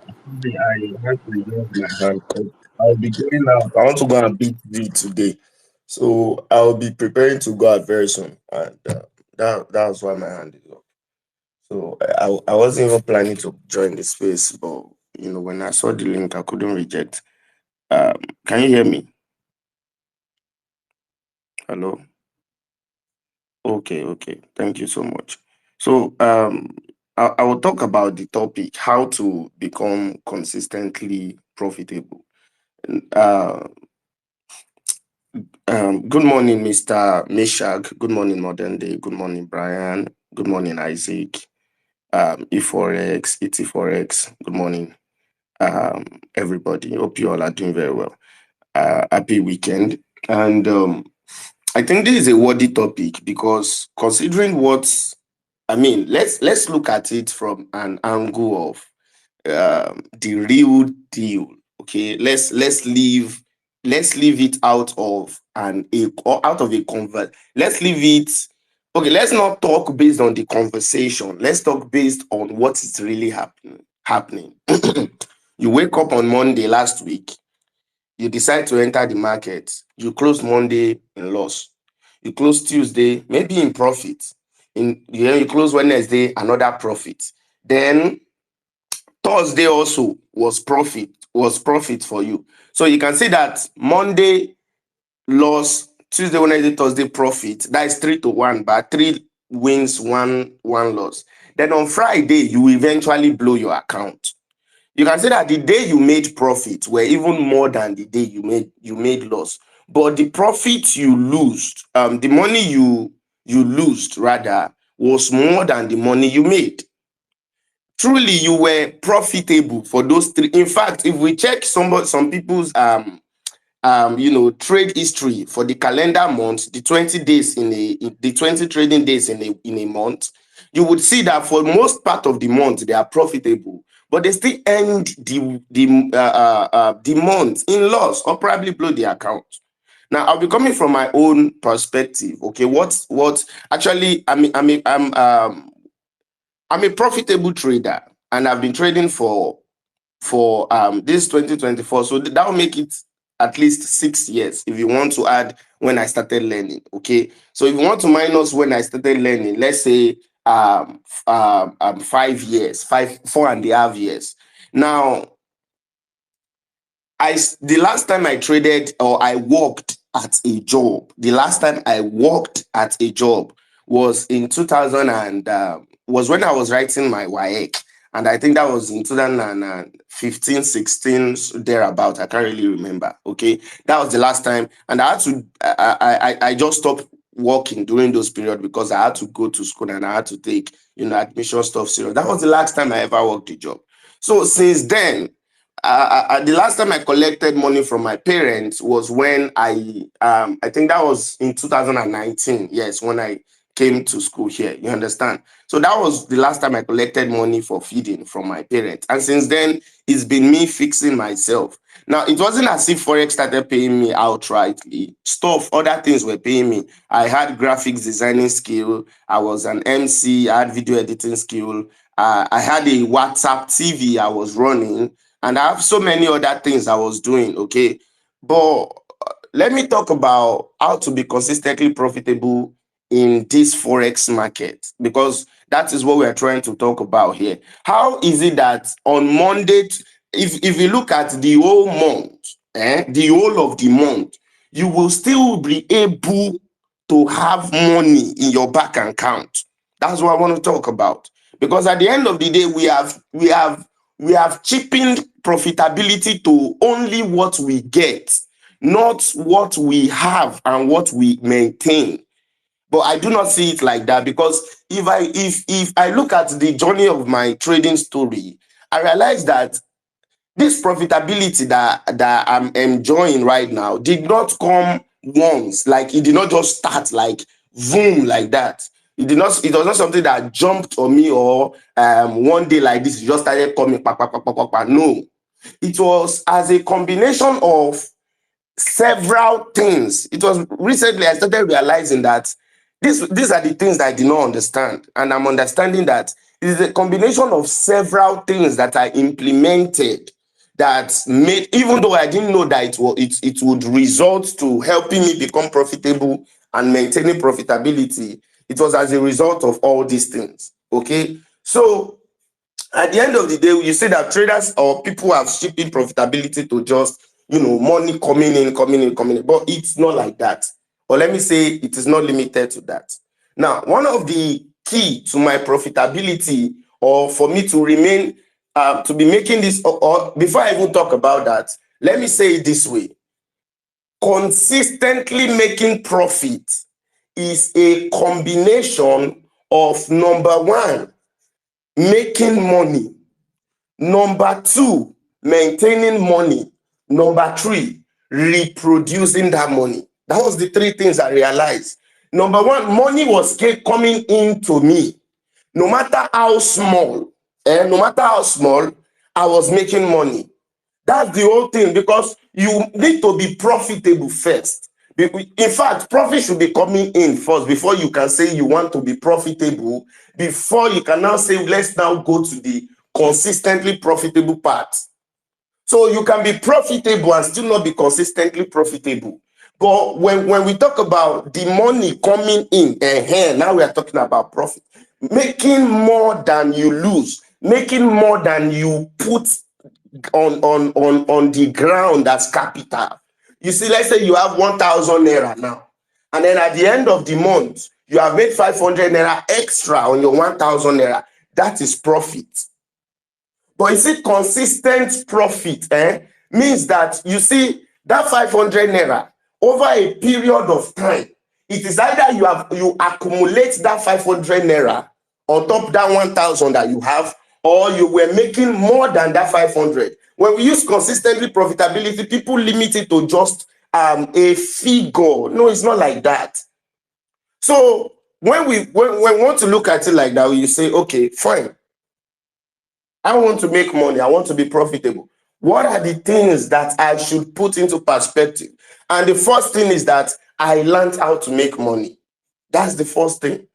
had to remove my hand. 'Cause I'll be going out. I want to go and beat V today, so I'll be preparing to go out very soon, and that's why my hand is up. So I wasn't even planning to join the space, but when I saw the link, I couldn't reject. Um, can you hear me? Hello. Okay, okay. Thank you so much. So I will talk about the topic how to become consistently profitable. Uh, Good morning, Mr. Meshach. Good morning, Modern Day. Good morning, Brian. Good morning, Isaac. E4X, ET4X. Good morning, everybody. Hope you all are doing very well. Happy weekend. And I think this is a worthy topic because considering let's look at it from an angle of the real deal. Okay, let's leave it out of out of a convert. Let's leave it. Okay, let's not talk based on the conversation. Let's talk based on what is really happening. You wake up on Monday last week, you decide to enter the market, you close Monday in loss, you close Tuesday maybe in profit, you close Wednesday another profit, then Thursday also was profit for you. So you can see that Monday loss, Tuesday, Wednesday, Thursday profit. That is 3-1, but 3 wins, one loss. Then on Friday, you eventually blow your account. You can say that the day you made profit were even more than the day you made loss. But the profit you lost, the money you lost rather, was more than the money you made. Truly, you were profitable for those three. In fact, if we check some people's trade history for the calendar month, the 20 days the 20 trading days in a month, you would see that for most part of the month they are profitable, but they still end the month in loss or probably blow the account. Now I'll be coming from my own perspective. Okay, what actually I'm a profitable trader, and I've been trading for this 2024, so that will make it at least 6 years if you want to add when I started learning. Okay, so if you want to minus when I started learning, let's say 5 years, 4.5 years. Now, the last time I traded or I worked at a job, was in 2000 and was when I was writing my WAEC. And I think that was in 2015, 16, thereabout. I can't really remember. Okay, that was the last time, and I had to. I just stopped working during those periods because I had to go to school and I had to take admission stuff serious. That was the last time I ever worked a job. So since then, the last time I collected money from my parents was when I think that was in 2019. Yes, when I came to school here. You understand? So that was the last time I collected money for feeding from my parents. And since then, it's been me fixing myself. Now, it wasn't as if Forex started paying me outrightly. Other things were paying me. I had graphics designing skill. I was an MC. I had video editing skill. I had a WhatsApp TV I was running. And I have so many other things I was doing, okay? But let me talk about how to be consistently profitable in this Forex market, because that is what we are trying to talk about here. How is it that on Monday, if you look at the whole month, the whole of the month, you will still be able to have money in your bank account? That's what I want to talk about. Because at the end of the day, we have cheapened profitability to only what we get, not what we have and what we maintain. But I do not see it like that, because if I look at the journey of my trading story, I realize that this profitability that I'm enjoying right now did not come once. Like, it did not just start like boom like that. It was not something that jumped on me, or one day like this, it just started coming. No, it was as a combination of several things. It was recently I started realizing that these are the things that I did not understand, and I'm understanding that it is a combination of several things that I implemented that made, even though I didn't know that it would result to helping me become profitable and maintaining profitability. It was as a result of all these things. Okay, so at the end of the day, you see that traders or people have shipping profitability to just, money coming in, coming in. But it's not like that. Or let me say, it is not limited to that. Now, one of the key to my profitability, or for me to remain, to be making this, or before I even talk about that, let me say it this way. Consistently making profit is a combination of, number one, making money, number two, maintaining money, number three, reproducing that money. That was the three things I realized. Number one, money was coming into me. No matter how small, I was making money. That's the whole thing, because you need to be profitable first. In fact, profit should be coming in first before you can say you want to be profitable, before you can now say, let's now go to the consistently profitable part. So you can be profitable and still not be consistently profitable. But when we talk about the money coming in, now we are talking about profit. Making more than you lose, making more than you put on the ground as capital. You see, let's say you have 1,000 naira now, and then at the end of the month, you have made 500 naira extra on your 1,000 naira. That is profit. But you see, consistent profit means that, you see, that 500 naira over a period of time, it is either you accumulate that 500 naira on top that 1,000 that you have, or you were making more than that 500. When we use consistently profitability, people limit it to just a figure. No, it's not like that. So when we want to look at it like that, you say, okay, fine, I want to make money, I want to be profitable. What are the things that I should put into perspective? And the first thing is that I learned how to make money. That's the first thing.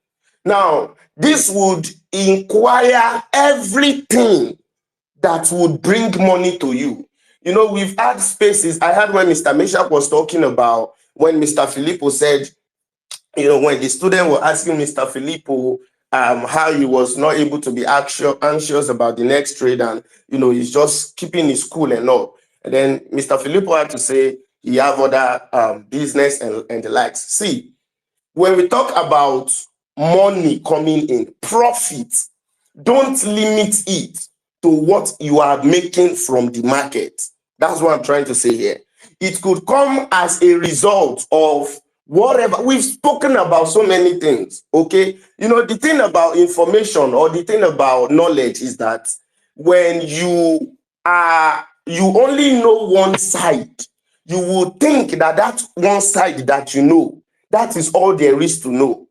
Now, this would inquire everything that would bring money to you. You know, we've had spaces. I had when Mr. Meshach was talking about, when Mr. Filippo said, you know, when the student were asking Mr. Filippo how he was not able to be anxious about the next trade, and, you know, he's just keeping his cool and all. And then Mr. Filippo had to say he have other business and the likes. See, when we talk about money coming in, profit, don't limit it to what you are making from the market. That's what I'm trying to say here. It could come as a result of whatever. We've spoken about so many things, okay? You know, the thing about information, or the thing about knowledge, is that when you only know one side, you will think that one side that you know, that is all there is to know.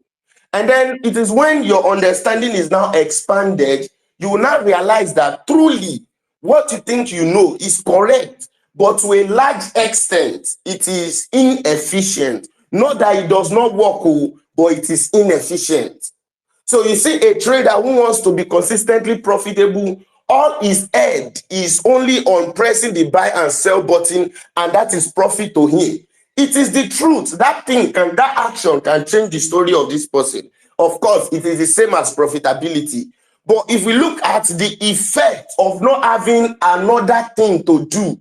And then it is when your understanding is now expanded, you will now realize that truly what you think you know is correct, but to a large extent, it is inefficient. Not that it does not work, but it is inefficient. So you see, a trader who wants to be consistently profitable, all his head is only on pressing the buy and sell button, and that is profit to him. It is the truth. That action can change the story of this person. Of course, it is the same as profitability. But if we look at the effect of not having another thing to do,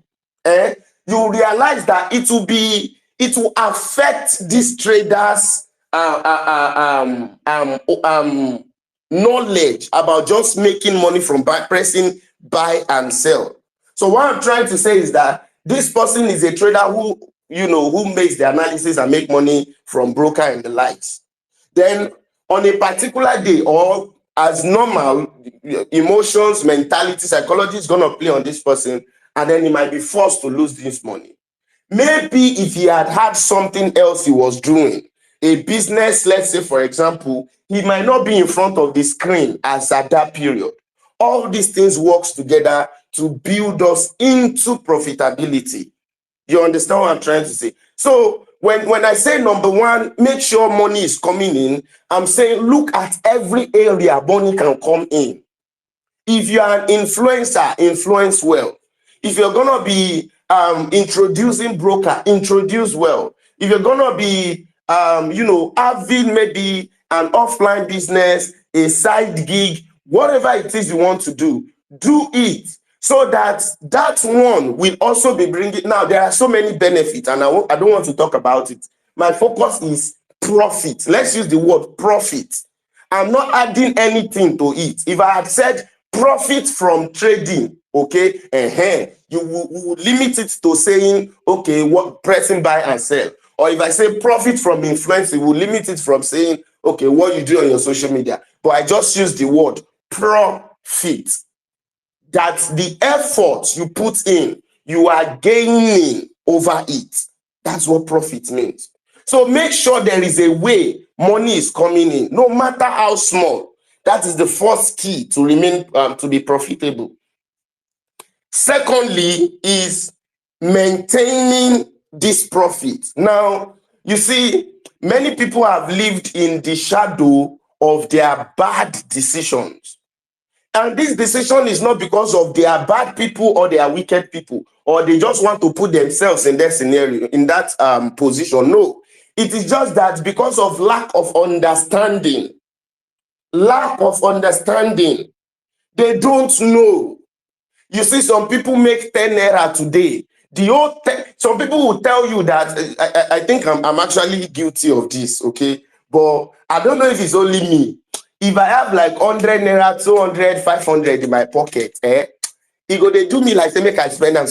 you realize that it will affect these traders' knowledge about just making money from pressing buy and sell. So what I'm trying to say is that this person is a trader who makes the analysis and make money from broker and the likes. Then on a particular day, or as normal, emotions, mentality, psychology is going to play on this person, and then he might be forced to lose this money. Maybe if he had something else he was doing, a business, let's say, for example, he might not be in front of the screen as at that period. All these things works together to build us into profitability. You understand what I'm trying to say? So when I say number one, make sure money is coming in, I'm saying look at every area money can come in. If you are an influencer, influence well. If you're gonna be introducing broker, introduce well. If you're gonna be having maybe an offline business, a side gig, whatever it is you want to do it so that that one will also be bringing. Now there are so many benefits, and I don't want to talk about it. My focus is profit. Let's use the word profit. I'm not adding anything to it. If I had said profit from trading, okay, you will limit it to saying, okay, what pressing buy and sell. Or if I say profit from influencing, we'll limit it from saying, okay, what you do on your social media. But I just use the word profit. That the effort you put in, you are gaining over it. That's what profit means. So make sure there is a way money is coming in, no matter how small. That is the first key to remain to be profitable. Secondly is maintaining this profit. Now, you see, many people have lived in the shadow of their bad decisions. And this decision is not because of they are bad people or they are wicked people, or they just want to put themselves in that scenario, in that position. No, it is just that because of lack of understanding, they don't know. You see, some people make 10 naira today. Some people will tell you that I think I'm actually guilty of this, okay? But I don't know if it's only me. If I have like 100 naira, 200, 500 in my pocket, they do me like say make I spend them.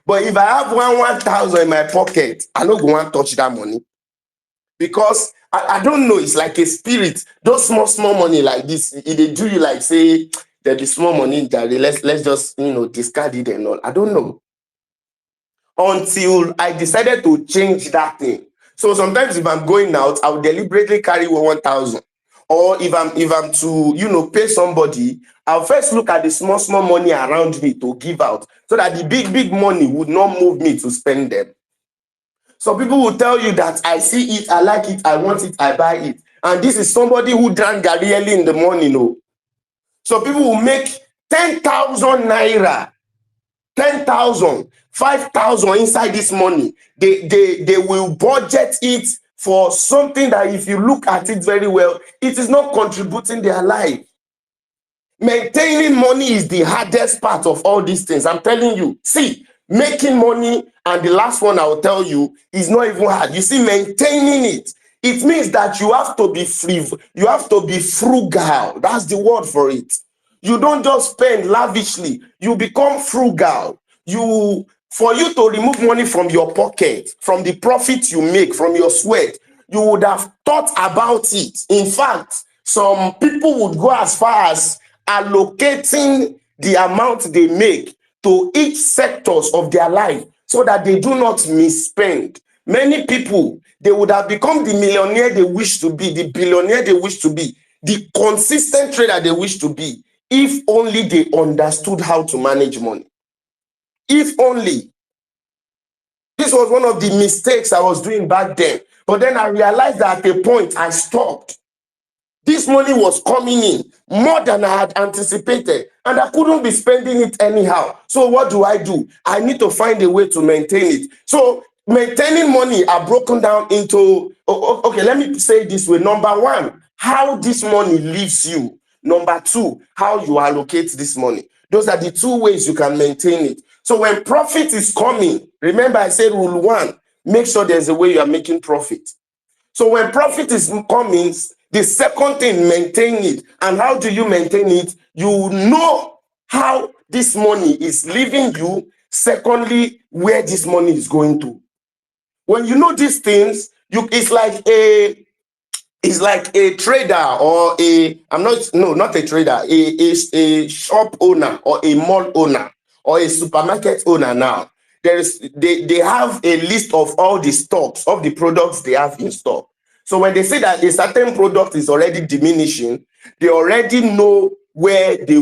But if I have 1,000 in my pocket, I don't go want to touch that money. Because I don't know, it's like a spirit. Those small money like this, they do you like say there is small money that let's just discard it and all. I don't know. Until I decided to change that thing. So sometimes if I'm going out, I'll deliberately carry 1,000. Or if I'm to pay somebody, I'll first look at the small money around me to give out, so that the big money would not move me to spend them. Some people will tell you that I see it, I like it, I want it, I buy it. And this is somebody who drank Gary early in the morning. No. So people will make 10,000 naira, 10,000, 5,000 inside this money. They will budget it for something that if you look at it very well, it is not contributing their life. Maintaining money is the hardest part of all these things. I'm telling you. See, making money, and the last one I will tell you, is not even hard. You see, maintaining it means that you have to be free. You have to be frugal. That's the word for it. You don't just spend lavishly. You become frugal. For you to remove money from your pocket, from the profit you make, from your sweat, you would have thought about it. In fact, some people would go as far as allocating the amount they make to each sectors of their life so that they do not misspend. Many people, they would have become the millionaire they wish to be, the billionaire they wish to be, the consistent trader they wish to be, if only they understood how to manage money. If only. This was one of the mistakes I was doing back then. But then I realized that at a point I stopped. This money was coming in more than I had anticipated, and I couldn't be spending it anyhow. So what do? I need to find a way to maintain it. So maintaining money are broken down into, okay, let me say it this way. Number one, how this money leaves you. Number two, how you allocate this money. Those are the two ways you can maintain it. So when profit is coming, remember I said rule one, make sure there's a way you are making profit. So when profit is coming, the second thing, maintain it. And how do you maintain it? You know how this money is leaving you. Secondly, where this money is going to. When you know these things, it's like a trader or not a trader, a shop owner or a mall owner or a supermarket owner now. they have a list of all the stocks of the products they have in stock. So when they say that a certain product is already diminishing, they already know where they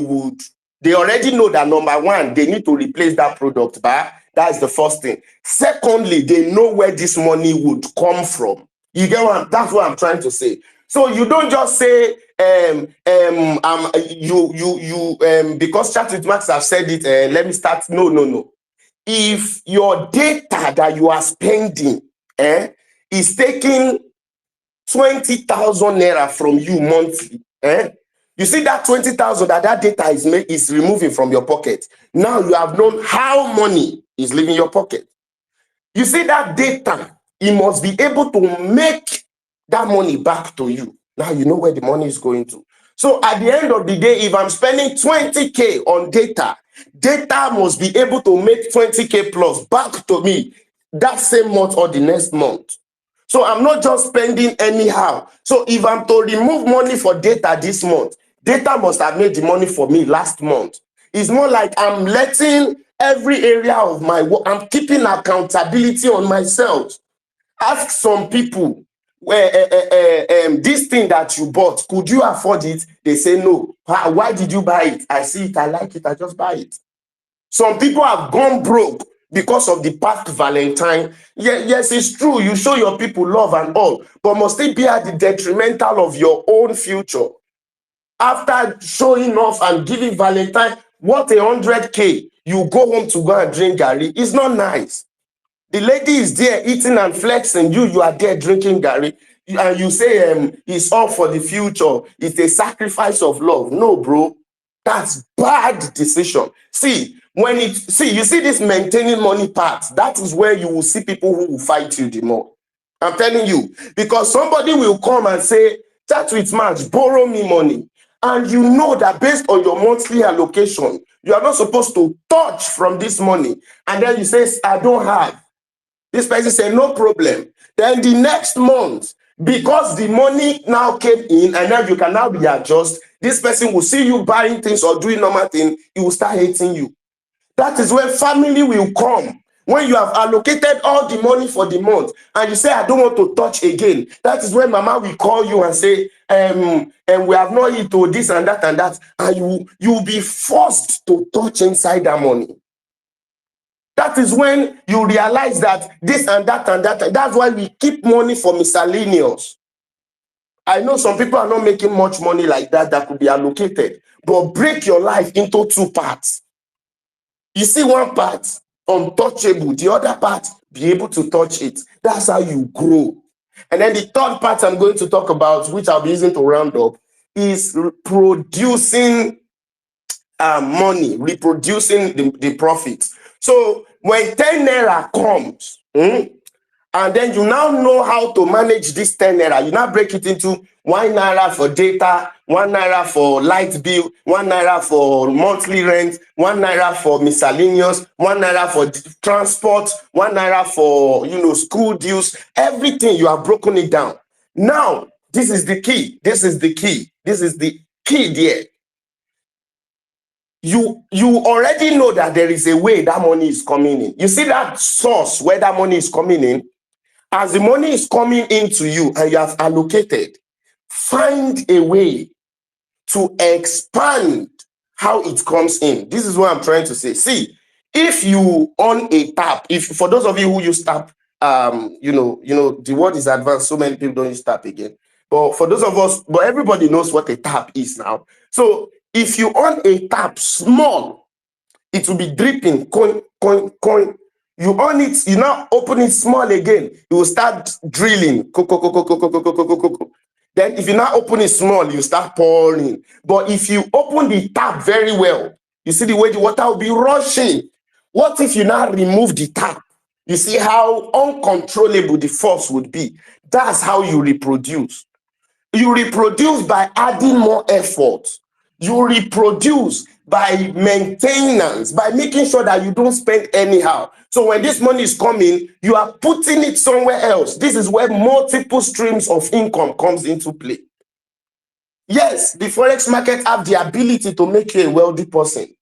already know that number one, they need to replace that product by. That's the first thing. Secondly, they know where this money would come from. You get that's what I'm trying to say. So you don't just say because chat with Max have said it, let me start. No. If your data that you are spending is taking 20,000 naira from you monthly, you see that 20,000 that data is removing from your pocket. Now you have known how money is leaving your pocket. You see that data, it must be able to make that money back to you. Now you know where the money is going to. So at the end of the day, if I'm spending 20K on data must be able to make 20K plus back to me that same month or the next month. So I'm not just spending anyhow. So if I'm to remove money for data this month, data must have made the money for me last month. It's more like I'm letting every area of my work, I'm keeping accountability on myself. Ask some people, this thing that you bought, could you afford it? They say no. Why did you buy it? I see it, I like it, I just buy it. Some people have gone broke because of the past Valentine. Yes, it's true. You show your people love and all, but must it be at the detrimental of your own future? After showing off and giving Valentine, what 100K, you go home to go and drink Gary. It's not nice. The lady is there eating and flexing. You are there drinking Gary. And you say it's all for the future. It's a sacrifice of love. No, bro. That's bad decision. See, you see this maintaining money part, that is where you will see people who will fight you the more. I'm telling you, because somebody will come and say, chat with Max, borrow me money. And you know that based on your monthly allocation, you are not supposed to touch from this money. And then you say, I don't have. This person said, no problem. Then the next month, because the money now came in and now you can now be adjusted, this person will see you buying things or doing normal things, he will start hating you. That is when family will come. When you have allocated all the money for the month and you say, I don't want to touch again, that is when mama will call you and say, and we have not eaten this and that, and you will be forced to touch inside that money. That is when you realize that this and that and that. That's why we keep money for miscellaneous. I know some people are not making much money like that could be allocated, but break your life into two parts. You see one part untouchable, the other part be able to touch it. That's how you grow. And then the third part I'm going to talk about, which I'll be using to round up, is producing money, reproducing the profit. So when 10 naira comes, and then you now know how to manage this 10 naira, you now break it into 1 naira for data, 1 naira for light bill, 1 naira for monthly rent, 1 naira for miscellaneous, 1 naira for transport, 1 naira for school dues, everything. You have broken it down. Now, this is the key. This is the key there. You already know that there is a way that money is coming in. You see that source where that money is coming in? As the money is coming into you and you have allocated, find a way to expand how it comes in. This is what I'm trying to say. See, if you on a tap, for those of you who use tap, the word is advanced, so many people don't use tap again. But for those of us, but everybody knows what a tap is now. So if you on a tap small, it will be dripping, coin, coin, coin. You on it, you now open it small again, it will start drilling. Then if you now open it small, you start pouring. But if you open the tap very well, you see the way the water will be rushing. What if you now remove the tap? You see how uncontrollable the force would be. That's how you reproduce. You reproduce by adding more effort. You reproduce by maintenance, by making sure that you don't spend anyhow. So when this money is coming, you are putting it somewhere else. This is where multiple streams of income comes into play. Yes, the forex market have the ability to make you a wealthy person.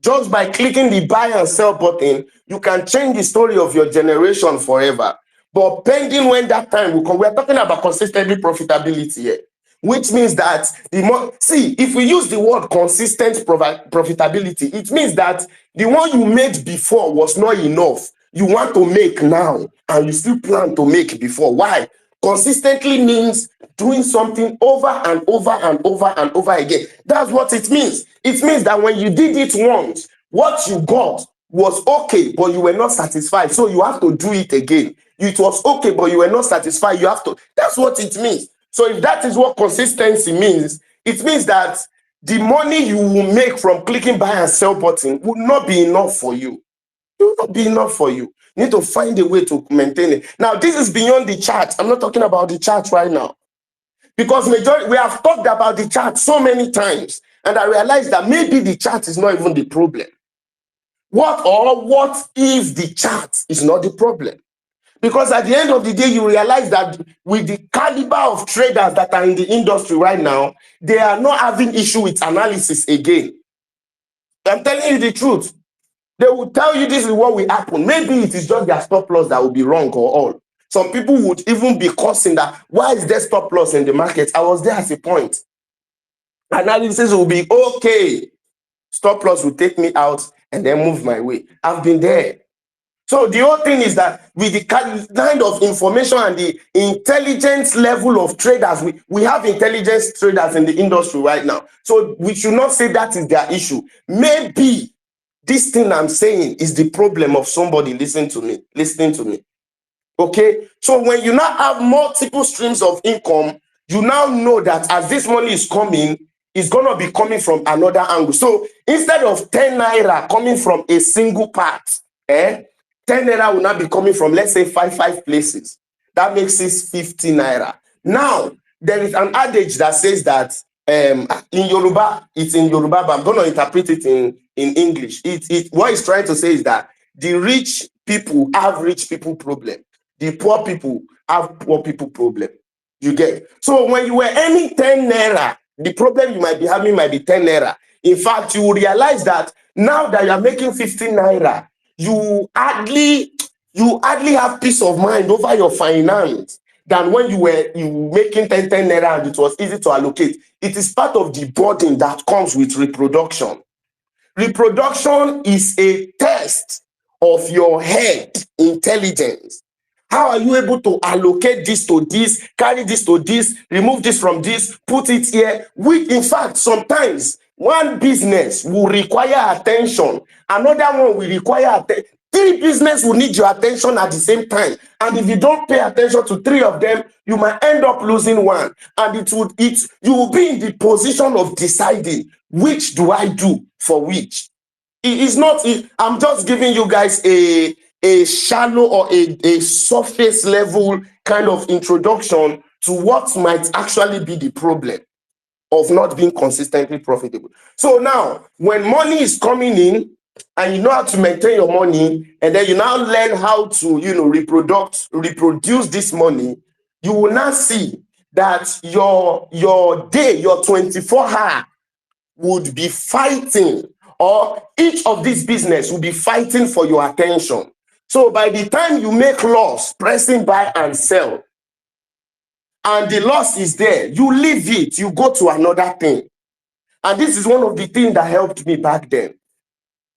Just by clicking the buy and sell button, you can change the story of your generation forever. But pending when that time will come, we're talking about consistently profitability here, which means that the more, see, if we use the word consistent profitability, it means that the one you made before was not enough. You want to make now, and you still plan to make before. Why? Consistently means doing something over and over and over and over again. That's what it means. It means that when you did it once, what you got was okay, but you were not satisfied. So you have to do it again. It was okay, but you were not satisfied. You have to. That's what it means. So if that is what consistency means, it means that the money you will make from clicking buy and sell button will not be enough for you. It will not be enough for you. You need to find a way to maintain it. Now, this is beyond the chart. I'm not talking about the chart right now. Because we have talked about the chart so many times, and I realized that maybe the chart is not even the problem. What if the chart is not the problem? Because at the end of the day, you realize that with the caliber of traders that are in the industry right now, they are not having issue with analysis again. I'm telling you the truth. They will tell you this is what will happen. Maybe it is just their stop loss that will be wrong or all. Some people would even be cursing that, why is there stop loss in the market? I was there as a point. Analysis will be okay. Stop loss will take me out and then move my way. I've been there. So the whole thing is that with the kind of information and the intelligence level of traders, we have intelligence traders in the industry right now. So we should not say that is their issue. Maybe this thing I'm saying is the problem of somebody listening to me. Okay? So when you now have multiple streams of income, you now know that as this money is coming, it's going to be coming from another angle. So instead of 10 naira coming from a single part, 10 naira will now be coming from, let's say, five places. That makes it 50 naira. Now, there is an adage that says that in Yoruba, it's in Yoruba, but I'm going to interpret it in English. What it's trying to say is that the rich people have rich people problem. The poor people have poor people problem. You get? So when you were earning 10 naira, the problem you might be having might be 10 naira. In fact, you will realize that now that you are making 15 naira, you hardly have peace of mind over your finance than when you were making 10 naira and it was easy to allocate. It is part of the burden that comes with reproduction. Reproduction is a test of your head intelligence. How are you able to allocate this to this, carry this to this, remove this from this, put it here? In fact, sometimes one business will require attention, another one will require attention. 3 businesses will need your attention at the same time. And if you don't pay attention to 3 of them, you might end up losing one. And you will be in the position of deciding which do I do for which. I'm just giving you guys a shallow or a surface level kind of introduction to what might actually be the problem of not being consistently profitable. So now, when money is coming in and you know how to maintain your money, and then you now learn how to, reproduce this money, you will now see that your day, your 24-hour would be fighting, or each of these business will be fighting for your attention. So by the time you make loss, pressing buy and sell, and the loss is there, you leave it, you go to another thing. And this is one of the things that helped me back then.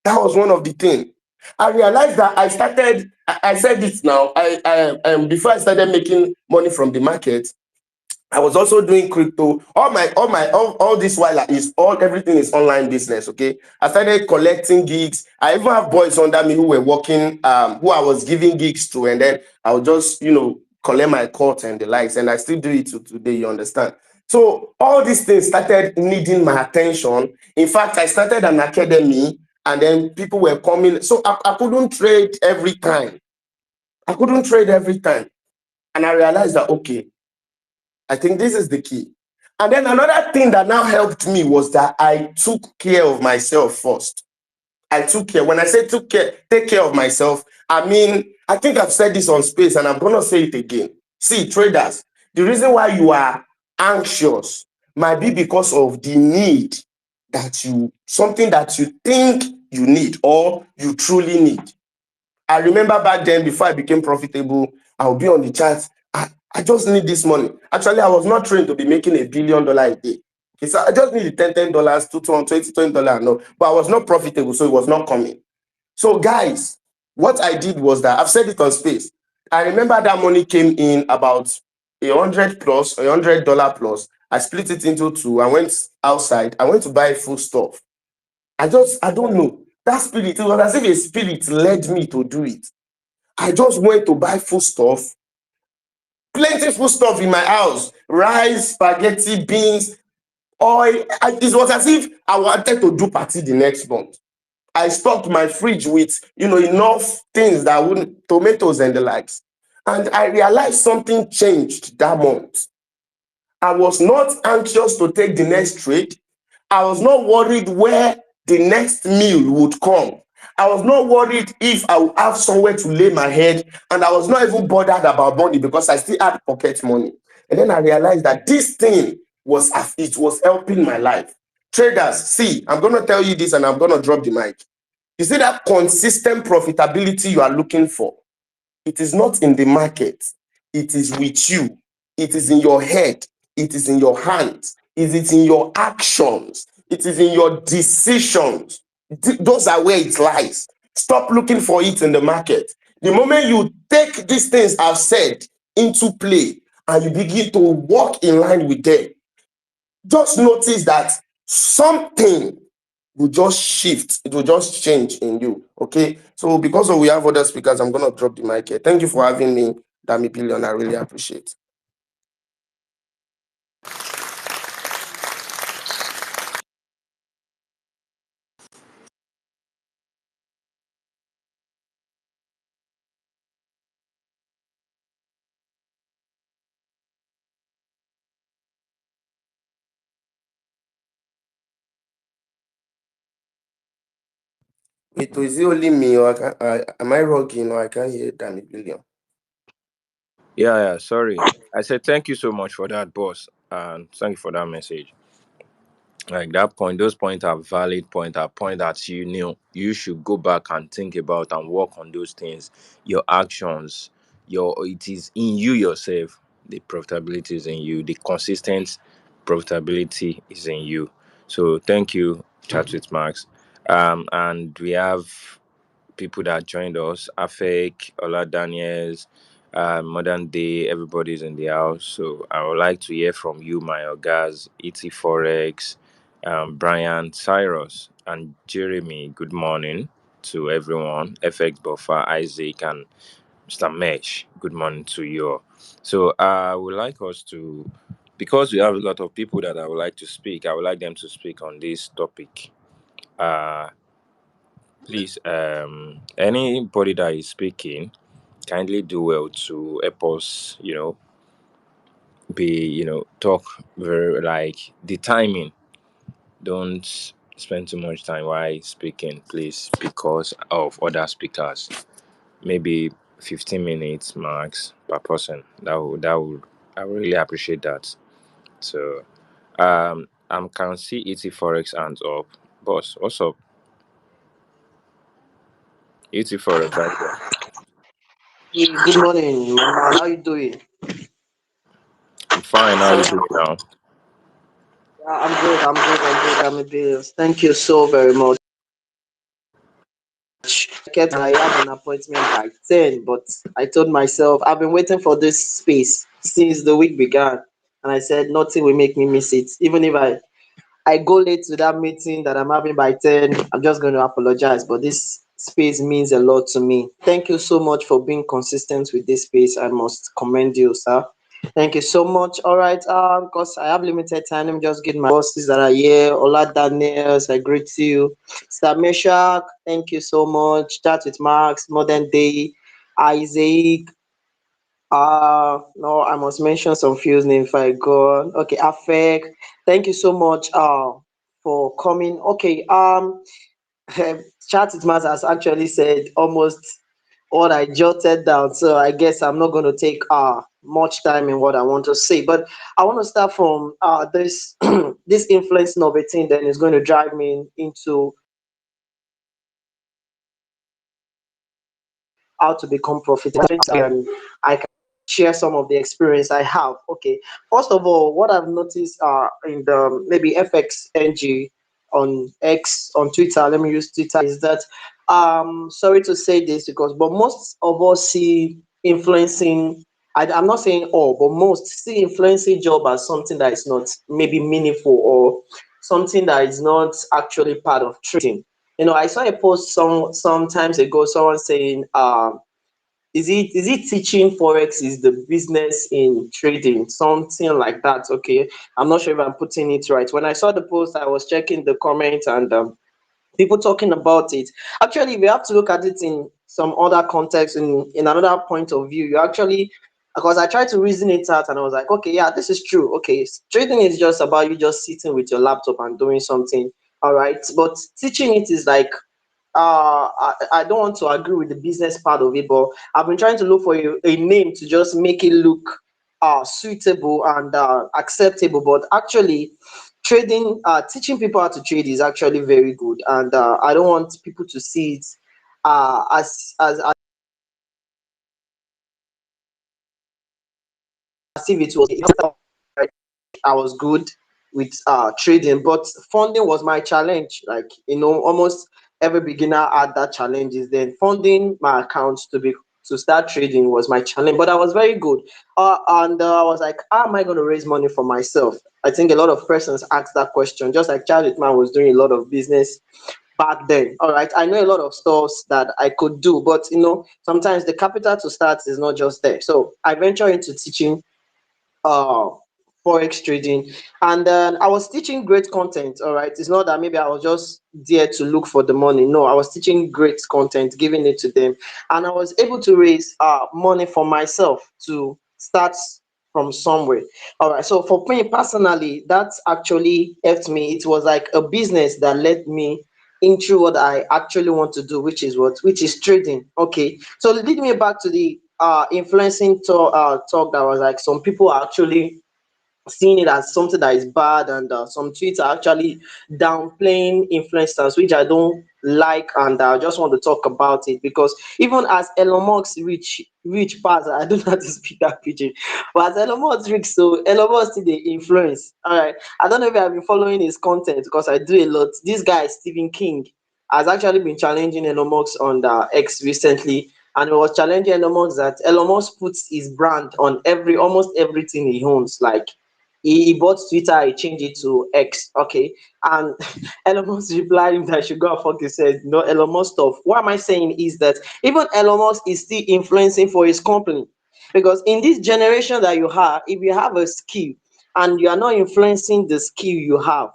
That was one of the things. I realized that I said this now, before I started making money from the market, I was also doing crypto. All this while everything is online business. Okay, I started collecting gigs. I even have boys under me who were working, who I was giving gigs to, and then I would just collect my cut and the likes, and I still do it to today. You understand? So all these things started needing my attention. In fact, I started an academy, and then people were coming. So I couldn't trade every time. And I realized that okay, I think this is the key. And then another thing that now helped me was that I took care of myself first. I took care. When I say take care of myself, I mean, I think I've said this on Space and I'm going to say it again. See, traders, the reason why you are anxious might be because of the need something that you think you need or you truly need. I remember back then, before I became profitable, I would be on the charts. I just need this money. Actually, I was not trained to be making $1 billion a day. Okay, so I just needed $10, $20, no. But I was not profitable, so it was not coming. So, guys, what I did was that I've said it on space. I remember that money came in about 100 plus, $100 plus. I split it into two. I went outside. I went to buy food stuff. I don't know. That spirit, it was as if a spirit led me to do it. I just went to buy food stuff, plenty food stuff in my house, rice, spaghetti, beans, oil. It was as if I wanted to do party the next month. I stocked my fridge with, enough things that wouldn't, tomatoes and the likes. And I realized something changed that month. I was not anxious to take the next trade. I was not worried where the next meal would come. I was not worried if I would have somewhere to lay my head, and I was not even bothered about money because I still had pocket money. And then I realized that this thing was helping my life. Traders, see, I'm going to tell you this and I'm going to drop the mic. You see that consistent profitability you are looking for? It is not in the market. It is with you. It is in your head. It is in your hands. It is in your actions. It is in your decisions. Those are where it lies. Stop looking for it in the market. The moment you take these things I've said into play and you begin to walk in line with them, just notice that something will just shift. It will just change in you. Okay. So because we have other speakers, I'm gonna drop the mic here. Thank you for having me, Dami Billion. I really appreciate. Wait, is it only me or am I rocking or I can't hear Dami Billion? Yeah, sorry. I said thank you so much for that, boss, and thank you for that message. Like that point, those points are valid point, are point that you knew you should go back and think about and work on those things. Your actions, it is in you yourself. The profitability is in you. The consistent profitability is in you. So thank you, chat with Max. And we have people that joined us, Afek, Ola Daniels, Modern Day, everybody's in the house. So I would like to hear from you, my Ogaz, ET Forex, Brian, Cyrus, and Jeremy. Good morning to everyone. FX Buffer, Isaac, and Mr. Mesh. Good morning to you all. So I would like us to, because we have a lot of people that I would like to speak, I would like them to speak on this topic. Uh, Please, anybody that is speaking, kindly do well to help us, talk very like the timing. Don't spend too much time while speaking, please, because of other speakers. Maybe 15 minutes max per person. That would I really appreciate that. So, I can see ET Forex hands up. Boss, what's up? ET Forex, right there. Good morning, Mama. How you doing? I'm fine. How are you doing now? Yeah, I'm good. I'm a billions. Thank you so very much. I have an appointment by 10, but I told myself I've been waiting for this space since the week began, and I said nothing will make me miss it. Even if I go late to that meeting that I'm having by 10, I'm just going to apologize. But this space means a lot to me. Thank you so much for being consistent with this space. I must commend you, sir. Thank you so much. All right, because I have limited time, let me just get my bosses that are here. Ola Daniels, I greet you. Sir Meshach, thank you so much. Chat with Max, Modern Day, Isaac. No, I must mention some few names if I go on. Okay, Afek, thank you so much for coming. Okay, Chat It Matters has actually said almost what I jotted down, so I guess I'm not going to take much time in what I want to say. But I want to start from this this influence of a thing, then is going to drive me into how to become profitable. I can share some of the experience I have. Okay, first of all, what I've noticed in the maybe FXNG on X on Twitter, let me use Twitter, is that sorry to say this because but most of us see influencing, I'm not saying all, but most see influencing job as something that is not maybe meaningful or something that is not actually part of trading. I saw a post sometimes ago, someone saying, is it teaching forex is the business in trading, something like that. Okay, I'm not sure if I'm putting it right. When I saw the post, I was checking the comments and people talking about it. Actually, we have to look at it in some other context, in another point of view. You actually, because I tried to reason it out and I was like, okay, yeah, this is true. Okay, trading is just about you just sitting with your laptop and doing something. All right, but teaching it is like I don't want to agree with the business part of it, but I've been trying to look for a name to just make it look suitable and acceptable. But actually, trading, teaching people how to trade is actually very good, and I don't want people to see it as if it was I was good with trading, but funding was my challenge. Like almost every beginner had that challenge. Is then funding my accounts to start trading was my challenge. But I was very good, and I was like, how am I going to raise money for myself? I think a lot of persons ask that question. Just like Charlie Man was doing a lot of business back then. All right, I know a lot of stuffs that I could do, but sometimes the capital to start is not just there. So I venture into teaching uh forex trading, and then I was teaching great content. All right, it's not that maybe I was just there to look for the money. No, I was teaching great content, giving it to them, and I was able to raise money for myself to start from somewhere. All right, so for me personally, that actually helped me. It was like a business that led me into what I actually want to do, which is trading. Okay, so lead me back to the influencing talk that was like some people are actually seeing it as something that is bad, and some tweets are actually downplaying influencers, which I don't like, and I just want to talk about it because even as Elon Musk reach past, I don't know how to speak that pidgin, but as Elon Musk reach, so Elon Musk still dey influence. All right, I don't know if you have been following his content because I do a lot. This guy Stephen King has actually been challenging Elon Musk on the X recently, and he was challenging Elon Musk that Elon Musk puts his brand on almost everything he owns. Like he bought Twitter, he changed it to X. Okay, and Elon Musk replied him that I should go and fuck. He said, no, Elon Musk stuff. What am I saying is that even Elon Musk is still influencing for his company, because in this generation that you have, if you have a skill and you are not influencing the skill you have,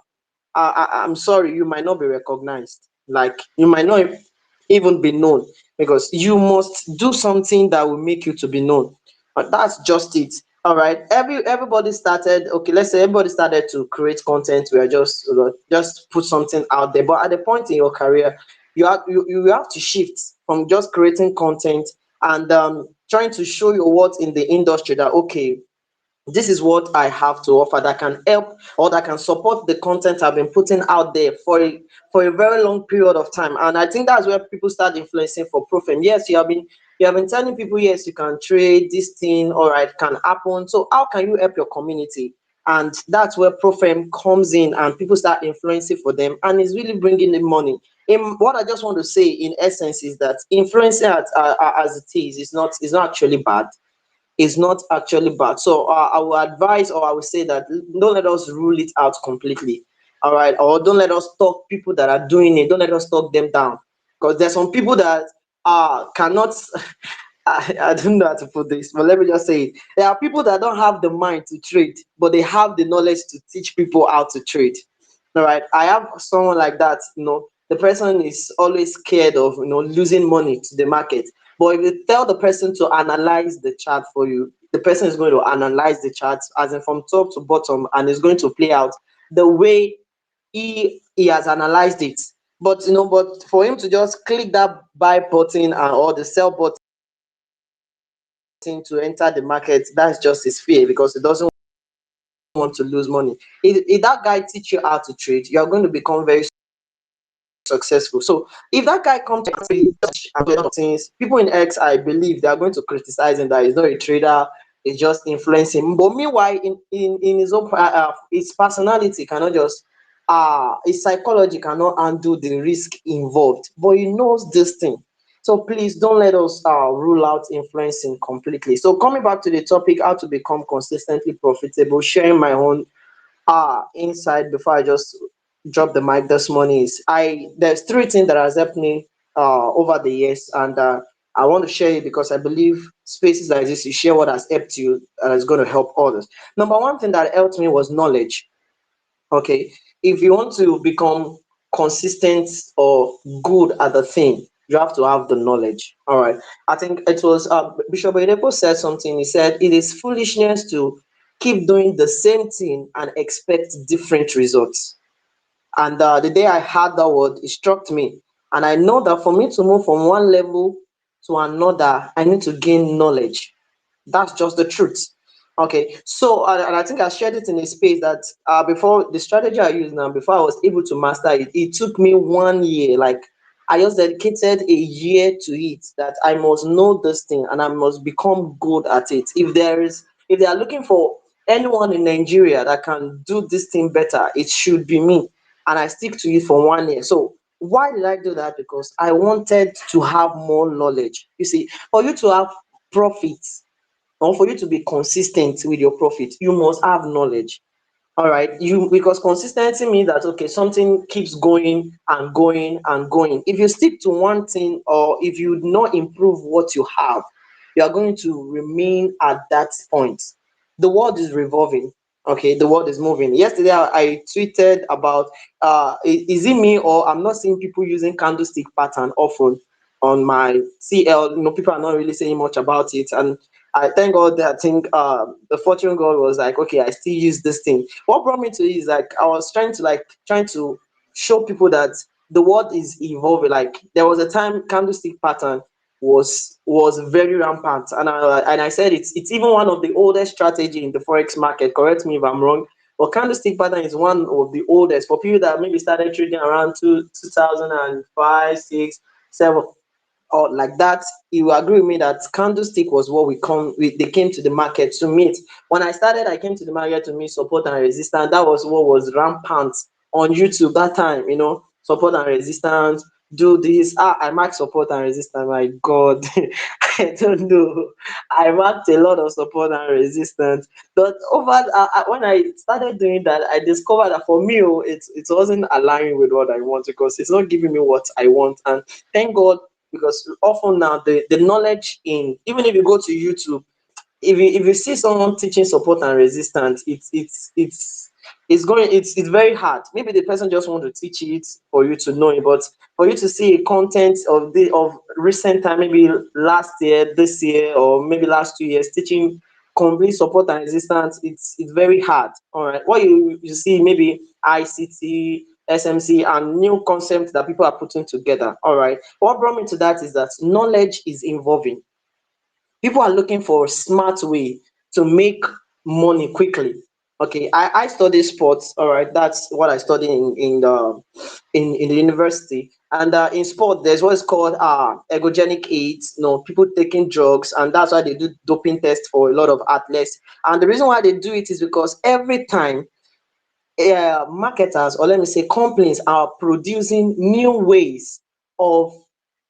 I'm sorry, you might not be recognized. Like you might not even be known, because you must do something that will make you to be known. But that's just it. All right. Everybody started. Okay, let's say everybody started to create content. We are just put something out there. But at the point in your career, you have to shift from just creating content and trying to show your worth in the industry, that okay, this is what I have to offer that can help or that can support the content I've been putting out there for a very long period of time. And I think that's where people start influencing for profit. Yes, you have been telling people, yes, you can trade this thing, all right, can happen. So how can you help your community? And that's where Profem comes in and people start influencing for them, and it's really bringing in money. What I just want to say in essence is that influencing as it is not actually bad, is not actually bad. So I will advise, or I will say that don't let us rule it out completely. All right, or don't let us talk people that are doing it. Don't let us talk them down, because there's some people that cannot. I don't know how to put this, but let me just say it. There are people that don't have the mind to trade, but they have the knowledge to teach people how to trade. All right, I have someone like that. The person is always scared of losing money to the market. But if you tell the person to analyze the chart for you, the person is going to analyze the charts as in from top to bottom, and is going to play out the way he has analyzed it. But for him to just click that buy button or the sell button to enter the market, that's just his fear, because he doesn't want to lose money. If that guy teach you how to trade, you are going to become very successful. So if that guy comes to and do a lot of things, people in X, I believe they are going to criticize him that he's not a trader, it's just influencing. But meanwhile, in his own his personality cannot just his psychology cannot undo the risk involved. But he knows this thing. So please don't let us rule out influencing completely. So coming back to the topic, how to become consistently profitable, sharing my own inside before I just drop the mic this morning is there's three things that has helped me over the years, and I want to share it because I believe spaces like this, you share what has helped you and is going to help others. Number one thing that helped me was knowledge. Okay, if you want to become consistent or good at the thing, you have to have the knowledge. All right, I think it was Bishop Oyedepo said something. He said it is foolishness to keep doing the same thing and expect different results. And the day I heard that word, it struck me. And I know that for me to move from one level to another, I need to gain knowledge. That's just the truth. Okay, so and I think I shared it in a space that before the strategy I use now, before I was able to master it, it took me 1 year. Like I just dedicated a year to it. That I must know this thing and I must become good at it. If they are looking for anyone in Nigeria that can do this thing better, it should be me. And I stick to it for 1 year. So why did I do that? Because I wanted to have more knowledge. You see, for you to have profits or for you to be consistent with your profit, you must have knowledge. All right, you because consistency means that okay, something keeps going and going and going. If you stick to one thing or if you do not improve what you have, you are going to remain at that point. The world is revolving. Okay, the world is moving. Yesterday I tweeted about is it me or I'm not seeing people using candlestick pattern often on my CL. You know, people are not really saying much about it, and I thank God that I think the fortune God was like, okay, I still use this thing. What brought me to it is like I was trying to show people that the world is evolving. Like there was a time candlestick pattern was very rampant, and I said it's even one of the oldest strategy in the forex market. Correct me if I'm wrong. But candlestick pattern is one of the oldest for people that maybe started trading around 2005, 6, 7 or like that. You agree with me that candlestick was what they came to the market to meet. When I started, I came to the market to meet support and resistance. That was what was rampant on YouTube that time, support and resistance. Do this. I marked support and resistance. My God, I don't know. I marked a lot of support and resistance. But when I started doing that, I discovered that for me, it wasn't aligning with what I want because it's not giving me what I want. And thank God, because often now the knowledge in, even if you go to YouTube, if you see someone teaching support and resistance, it's very hard. Maybe the person just want to teach it for you to know it, but for you to see a content of recent time, maybe last year, this year, or maybe last 2 years, teaching complete support and resistance, it's very hard. All right, what you see maybe ICT, SMC, and new concepts that people are putting together. All right, what brought me to that is that knowledge is evolving. People are looking for a smart way to make money quickly. Okay, I study sports. All right, that's what I study in the university. And in sport, there's what's called ergogenic aids. People taking drugs, and that's why they do doping tests for a lot of athletes. And the reason why they do it is because every time marketers, or let me say companies, are producing new ways of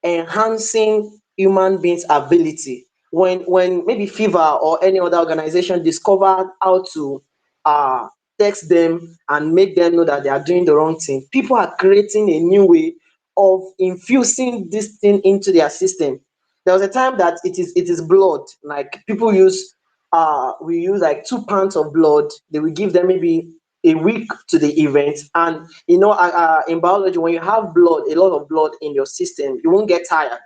enhancing human beings ability. When maybe fever or any other organization discovered how to uh text them and make them know that they are doing the wrong thing, people are creating a new way of infusing this thing into their system. There was a time that it is blood. Like people use we use like 2 pounds of blood. They will give them maybe a week to the event. And in biology, when you have blood, a lot of blood in your system, you won't get tired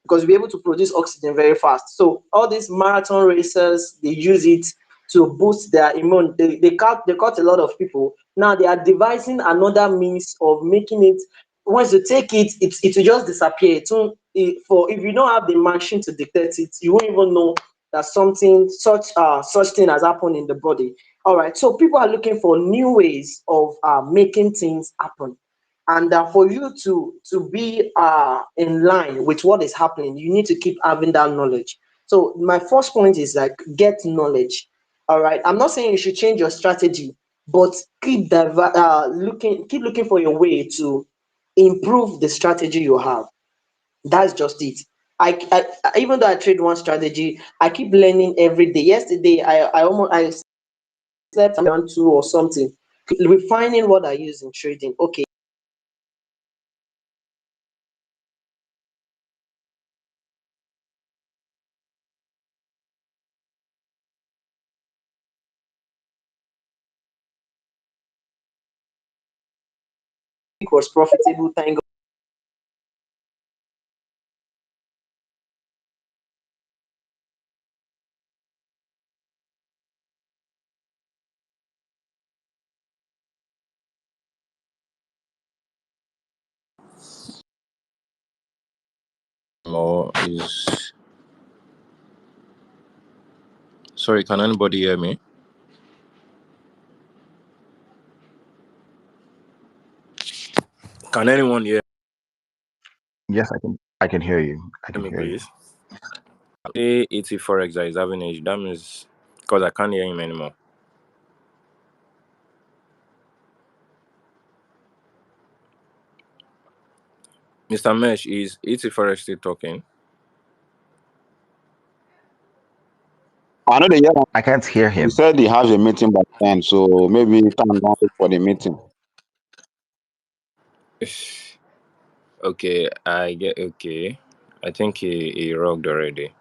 because you'll be able to produce oxygen very fast. So all these marathon racers, they use it to boost their immune. They caught a lot of people. Now they are devising another means of making it. Once you take it will just disappear. If you don't have the machine to detect it, you won't even know that something such thing has happened in the body. All right, so people are looking for new ways of making things happen. And for you to be in line with what is happening, you need to keep having that knowledge. So my first point is like get knowledge. All right. I'm not saying you should change your strategy, but keep looking for your way to improve the strategy you have. That's just it. Even though I trade one strategy, I keep learning every day. Yesterday, I slept around two or something, refining what I use in trading. Okay, it was profitable. Thank More is sorry. Can anybody hear me? Can anyone hear Yes, I can hear you. I can me, hear you. please? Say ET Forex that is having issue. That means because I can't hear him anymore. Mr. Mesh, is ET Forex still talking? I know the year I can't hear he him. said he has a meeting by 10, so maybe time not for the meeting. Okay, I get okay. I think he rocked already.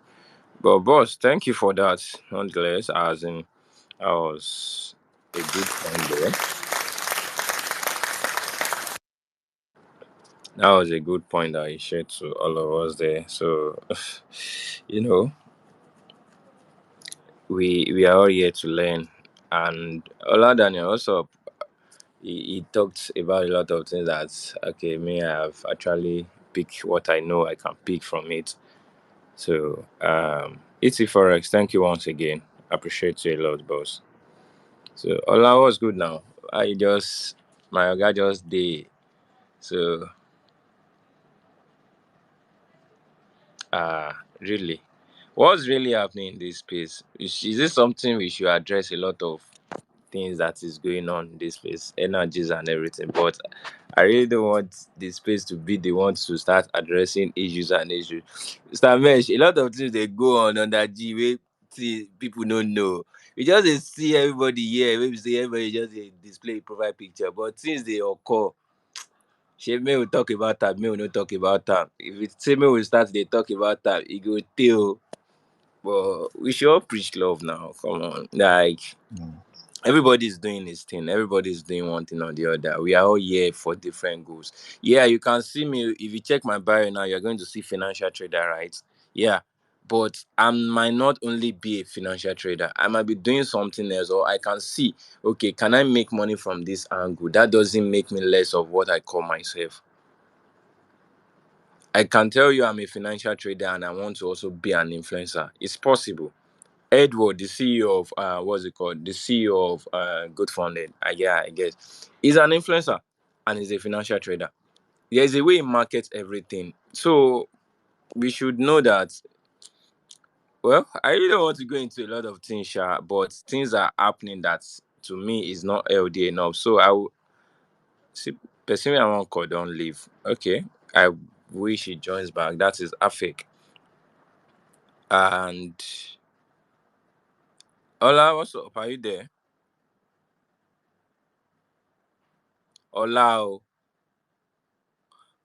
But boss, thank you for that. Nonetheless, as in that was a good point there. That was a good point that he shared to all of us there. So you know, we are all here to learn. And Ola Daniel also he talked about a lot of things that okay, me I have actually picked what I know I can pick from it. So it's Forex, thank you once again. Appreciate you a lot, boss. So Ola was good now. I just my guy just did. So really. What's really happening in this space? Is this something we should address a lot of things that is going on in this space, energies and everything? But I really don't want the space to be the ones to start addressing issues and issues. Mr. Mesh, a lot of things they go on that G way people don't know. We just dey see everybody here, maybe say everybody just dey display profile picture, but things they occur. Shey may we talk about that, may we no talk about that. If we say may we start they talk about that, it go tell. But we should all preach love now. Come on. Like Mm. everybody's doing his thing, everybody's doing one thing or the other. We are all here for different goals. Yeah, you can see me if you check my bio now, you're going to see financial trader, right? Yeah. But I might not only be a financial trader, I might be doing something else, or I can see, okay, can I make money from this angle? That doesn't make me less of what I call myself. I can tell you I'm a financial trader and I want to also be an influencer. It's possible. Edward, the CEO of what's it called? The CEO of Good Funded, yeah, I guess. He's an influencer and he's a financial trader. There's a way he markets everything. So we should know that. Well, I really don't want to go into a lot of things, Sha, but things are happening that to me is not LD enough. So I will see person I want call don't leave. Okay. I wish he joins back. That is Afik. And Ola, what's up? Are you there? Ola. Oh.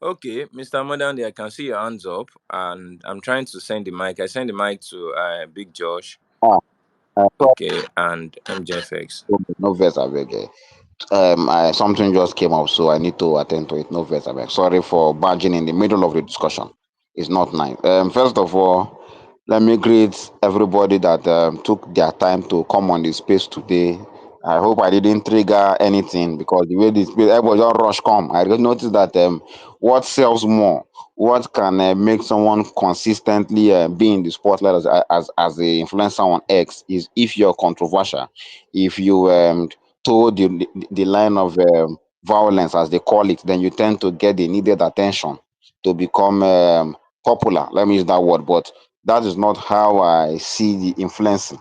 Okay, Mr. Modern, I can see your hands up, and I'm trying to send the mic. I send the mic to Big Josh, Ah, so okay, and MJFX. no verse, I beg. Something just came up, so I need to attend to it. No verse, I beg. Sorry for barging in the middle of the discussion. It's not nice. First of all, let me greet everybody that took their time to come on the space today. I hope I didn't trigger anything because the way this everybody just rush come. I just noticed that what sells more, what can make someone consistently be in the spotlight as a influencer on X is if you're controversial, if you told the line of violence, as they call it, then you tend to get the needed attention to become popular. Let me use that word, but that is not how I see the influencing.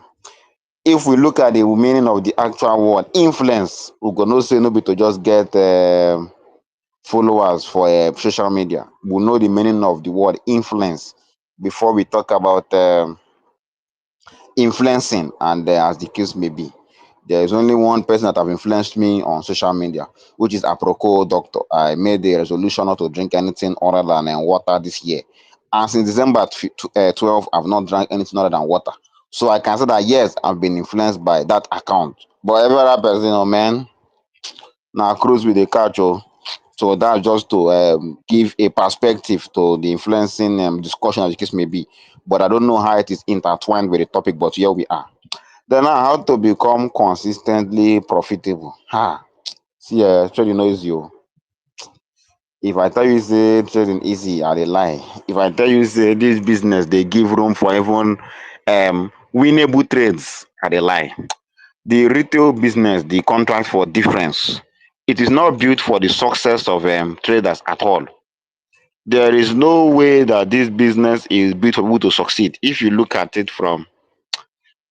If we look at the meaning of the actual word influence, we go no say no be to just get followers for social media. We know the meaning of the word influence before we talk about influencing, and as the case may be. There is only one person that have influenced me on social media, which is apropos doctor. I made a resolution not to drink anything other than water this year. And since December 12, I've not drank anything other than water. So I can say that yes, I've been influenced by that account. But every other person, man, now cruise with the catch. Oh. So that's just to give a perspective to the influencing discussion, as the case may be. But I don't know how it is intertwined with the topic, but here we are. Then now, how to become consistently profitable. See, trading no easy. Oh. If I tell you say trading easy, I dey lie. If I tell you say this business they give room for even winnable trades, I dey lie. The retail business, the contract for difference, it is not built for the success of traders at all. There is no way that this business is built for people to succeed. If you look at it from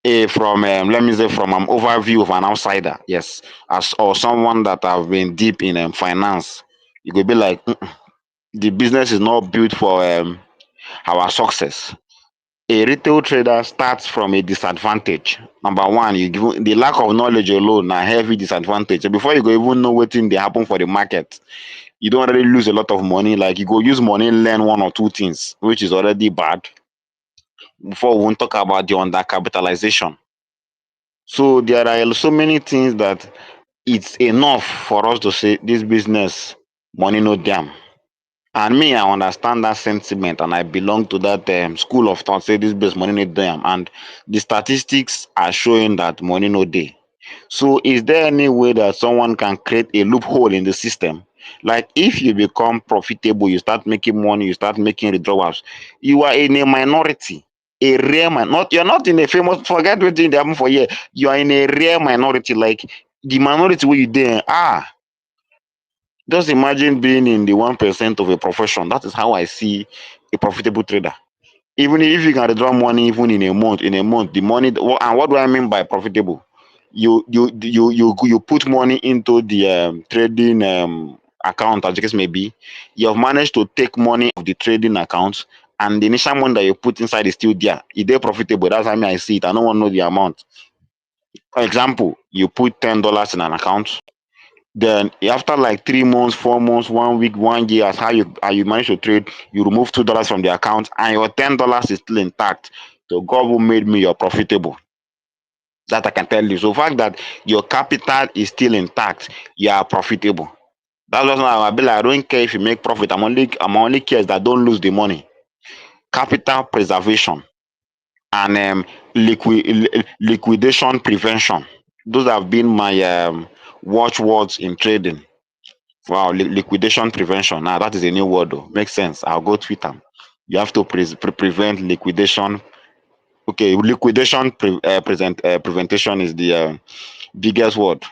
let me say from an overview of an outsider, yes, as or someone that have been deep in finance, you could be like, the business is not built for our success. A retail trader starts from a disadvantage. Number one, you give the lack of knowledge alone a heavy disadvantage. So before you go even know what thing they happen for the market, you don't already lose a lot of money. Like you go use money learn one or two things, which is already bad. Before we won't talk about the undercapitalization. So there are so many things that it's enough for us to say this business money no damn. And me, I understand that sentiment, and I belong to that school of thought. Say this business money no damn, and the statistics are showing that money no day. So, is there any way that someone can create a loophole in the system? Like, if you become profitable, you start making money, you start making withdrawals, you are in a minority, a rare man. Not you're not in a famous. Forget what they happen for here. You are in a rare minority, like the minority where you there. Just imagine being in the 1% of a profession. That is how I see a profitable trader. Even if you can withdraw money even in a month, the money, and what do I mean by profitable? You put money into the trading account, as the case may be. You have managed to take money of the trading account, and the initial money that you put inside is still there. Is they profitable? That's how I see it. I don't want to know the amount. For example, you put $10 in an account. Then after like 3 months, 4 months, 1 week, 1 year, as how you manage to trade, you remove $2 from the account, and your $10 is still intact. So God who made me your profitable. That I can tell you. So the fact that your capital is still intact, you are profitable. That's just why I be like, I don't care if you make profit. I'm only cares that don't lose the money. Capital preservation and liquidation prevention. Those have been my watchwords in trading. Wow, liquidation prevention. Now that is a new word though. Makes sense. I'll go tweet them. You have to prevent liquidation. Okay, liquidation prevention is the biggest word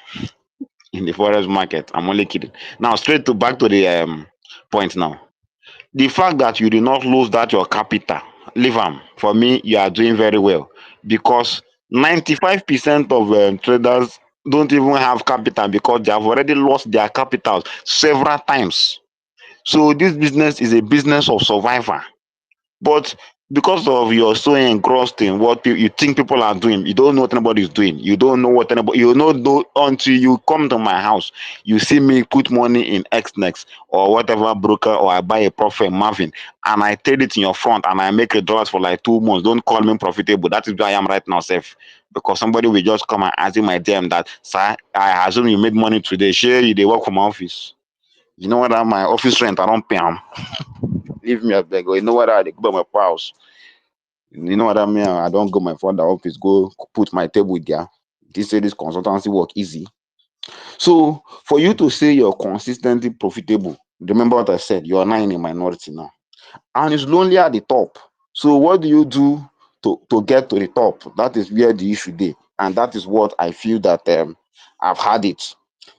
in the forex market. I'm only kidding. Now straight to back to the point now. The fact that you did not lose that your capital, leave them. For me, you are doing very well because 95% of traders don't even have capital because they have already lost their capitals several times. So this business is a business of survivor. But because of you're so engrossed in what you think people are doing, you don't know what anybody is doing. You don't know what anybody you don't know until you come to my house. You see me put money in XNext or whatever broker, or I buy a profit Marvin, and I trade it in your front and I make $1 for like 2 months. Don't call me profitable. That is where I am right now, safe. Because somebody will just come and ask me my DM that, sir, I assume you made money today. Share you they work from my office. You know what? My office rent, I don't pay them. Leave me at beg. You know what? I go by my house. You know what I mean? I don't go my father office, go put my table there. This say this consultancy work easy. So for you to say you're consistently profitable, remember what I said, you are not in a minority now. And it's lonely at the top. So what do you do to get to the top? That is where the issue is. And that is what I feel that I've had it.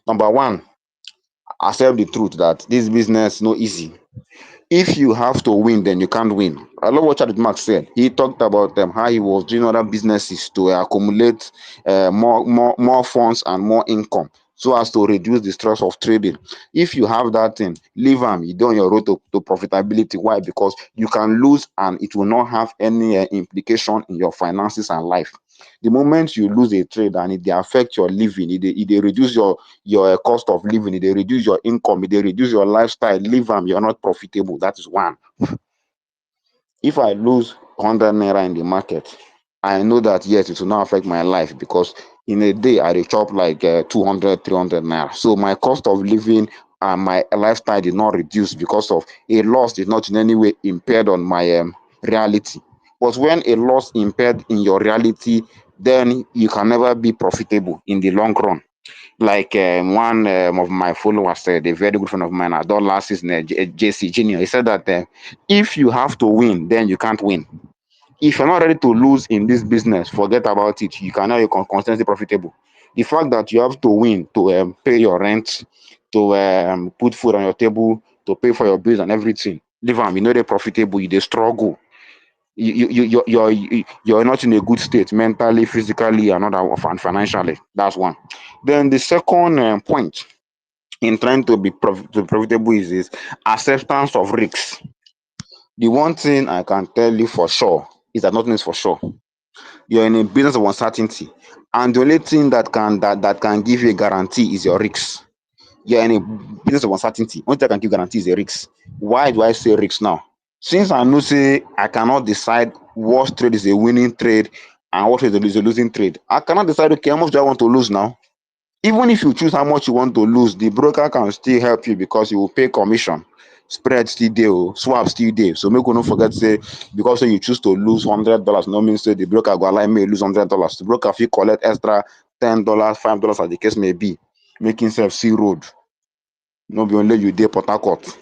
Number one, accept the truth that this business no easy. If you have to win, then you can't win. I love what Charlie Mark said. He talked about how he was doing other businesses to accumulate more funds and more income so as to reduce the stress of trading. If you have that thing, leave them. You do on your road to profitability. Why? Because you can lose and it will not have any implication in your finances and life. The moment you lose a trade and it dey affect your living, it dey reduce your cost of living, it dey reduce your income, it dey reduce your lifestyle, leave am, you're not profitable. That is one. If I lose 100 naira in the market, I know that yes, it will not affect my life because in a day I dey chop like 200, 300 naira. So my cost of living and my lifestyle did not reduce because of a loss did not in any way impaired on my reality. But when a loss impaired in your reality, then you can never be profitable in the long run. Like one of my followers said, a very good friend of mine, I don't last season, JC Junior, he said that if you have to win, then you can't win. If you're not ready to lose in this business, forget about it. You cannot be constantly profitable. The fact that you have to win to pay your rent, to put food on your table, to pay for your bills and everything, leave am. You know they're profitable, you dey struggle. You're not in a good state mentally, physically, and financially. That's one. Then the second point in trying to be profitable is acceptance of risks. The one thing I can tell you for sure is that nothing is for sure. You're in a business of uncertainty, and the only thing that can give you a guarantee is your risks. You're in a business of uncertainty. Only thing that can give guarantee is a risk. Why do I say risks now? Since I know say I cannot decide what trade is a winning trade and what trade is a losing trade, I cannot decide, okay, how much do I want to lose now? Even if you choose how much you want to lose, the broker can still help you because you will pay commission. Spread still dey, swap still dey. So make we no forget say because say you choose to lose $100, no mean say the broker go allow me lose $100. The broker fit collect extra $10, $5 as the case may be, make himself see road. No be only you dey Port Harcourt.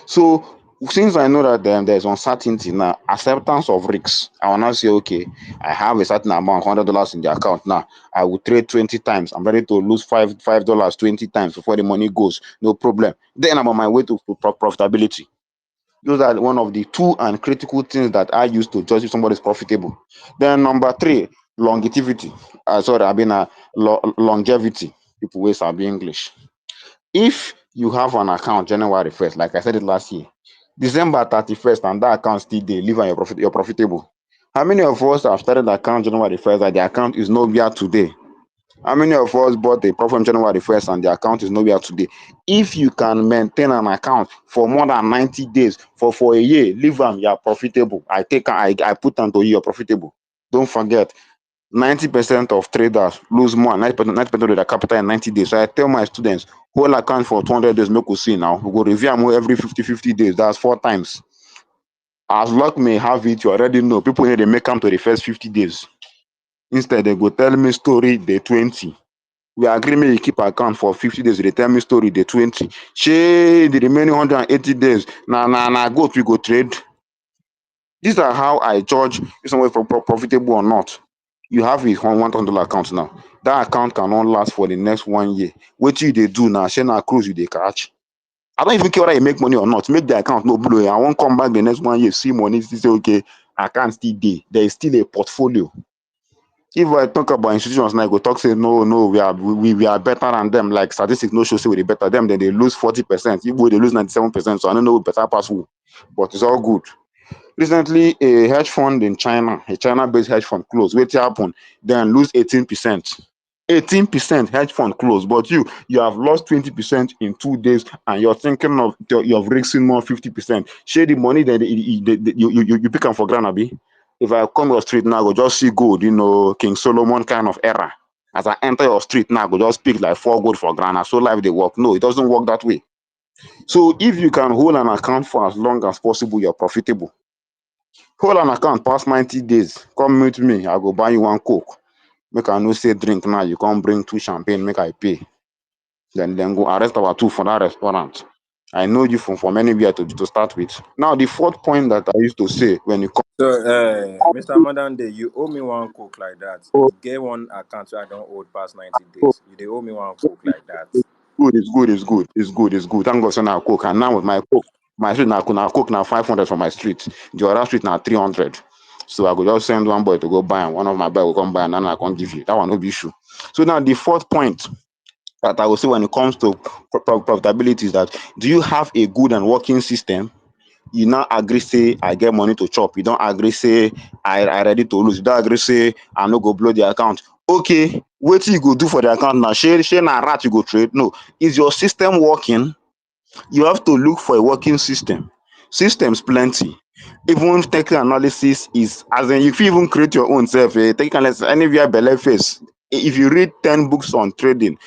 So since I know that there's uncertainty now, acceptance of risks, I will now say, okay, I have a certain amount, $100 in the account now. I will trade 20 times. I'm ready to lose $5 20 times before the money goes. No problem. Then I'm on my way to profitability. Those are one of the two and critical things that I use to judge if somebody is profitable. Then number three, longevity. Longevity. People always sabi English. If you have an account January 1st, like I said it last year, December 31st, and that account still dey live and you're profitable. How many of us have started the account January 1st that the account is nowhere today? How many of us bought a profit January 1st and the account is nowhere today? If you can maintain an account for more than 90 days, for a year, leave them, you're profitable. I put them to you, you're profitable. Don't forget, 90% of traders lose more, 90% of their capital in 90 days. So I tell my students, hold account for 200 days, make we see now. We go review them every 50 days. That's 4 times. As luck may have it, you already know. People here, they make them to the first 50 days. Instead, they go tell me story day 20. We agree me you keep account for 50 days. They tell me story day 20. Shey the remaining 180 days. Nah, goat we go trade. These are how I judge if someone is profitable or not. You have a $1,000 account now. That account cannot last for the next 1 year. What you they do now? Shey na cruise you they catch. I don't even care whether you make money or not. Make the account no blow. I won't come back the next 1 year, see money, still say okay, I can't still dey. There is still a portfolio. If I talk about institutions now, I go talk say no, we are better than them. Like statistics no show say we dey better them, then they lose 40%. If they lose 97%, so I don't know who better pass who. But it's all good. Recently, a hedge fund in China, a China-based hedge fund closed. Wetin happen? Then lose 18%. 18% hedge fund closed, but you have lost 20% in 2 days, and you're thinking of risking more 50%. Share the money that you pick up for ground, abi. If I come your street now, I go just see gold, King Solomon kind of era. As I enter your street now, I go just pick like 4 gold for ground. So life they work. No, it doesn't work that way. So if you can hold an account for as long as possible, you're profitable. Hold an account past 90 days. Come meet me. I go buy you 1 Coke. Make I no say drink now. You come bring 2 champagne, make I pay. Then go arrest our 2 for that restaurant. I know you from anywhere to start with. Now, the fourth point that I used to say when you come. So, Mr. Madande, you owe me 1 Coke like that. You get one account where I don't owe past 90 days. You they owe me 1 Coke like that. good, it's good, it's good, it's good, it's good. Thank God, so now cook. And now with my street now cook now 500 for my street. The other street now 300. So I could just send one boy to go buy, and one of my boy will come buy, and then I can't give you. That one no be issue. So now the fourth point that I will say when it comes to profitability is that, do you have a good and working system? You now agree say I get money to chop. You don't agree say I ready to lose. You don't agree say I no go blow the account. Okay, what you go do for the account now? Share na rat you go trade. No, is your system working? You have to look for a working system. Systems plenty. Even technical analysis is, as in, you fit even create your own self. Technical analysis anywhere belle face. If you read 10 books on trading,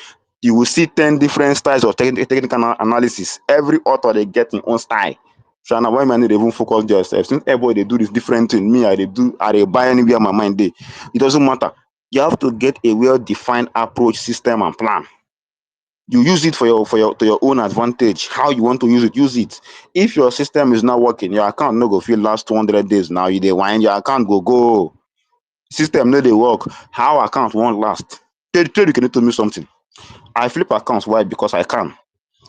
you will see 10 different styles of technical analysis. Every author they get in own style. So now why many they even focus themselves? Since everybody they do this different thing, me I they buy anywhere my mind they. It doesn't matter. You have to get a well-defined approach, system, and plan. You use it for your to your own advantage. How you want to use it. If your system is not working, your account no go fit last 200 days. Now you dey whine, your account go. System no dey work. How account won't last? Trade, you can tell me something. I flip accounts. Why? Because I can.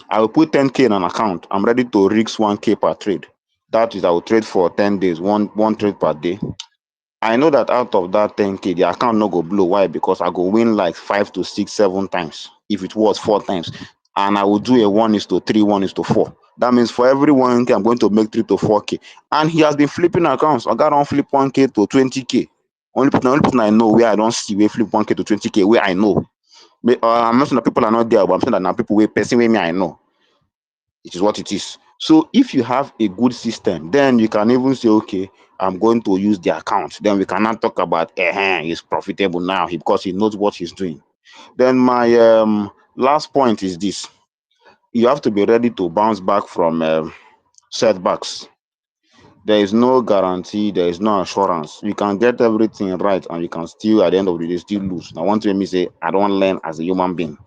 I will put 10K in an account. I'm ready to risk 1K per trade. That is, I will trade for 10 days, one trade per day. I know that out of that 10K, the account no go blow. Why? Because I go win like 5 to 6, 7 times. If it was 4 times, and I will do a 1:3, 1:4. That means for every 1K, I'm going to make 3 to 4K. And he has been flipping accounts. I got on flip 1K to 20K. Only person I know where I don't see where flip 1K to 20K, where I know. I'm not saying that people are not there, but I'm saying that now people where person where me I know. It is what it is. So if you have a good system, then you can even say, okay, I'm going to use the account. Then we cannot talk about he's profitable now because he knows what he's doing. Then my last point is this: you have to be ready to bounce back from setbacks. There is no guarantee, there is no assurance. You can get everything right and you can still at the end of the day still lose. Now, one thing me say, I don't learn as a human being.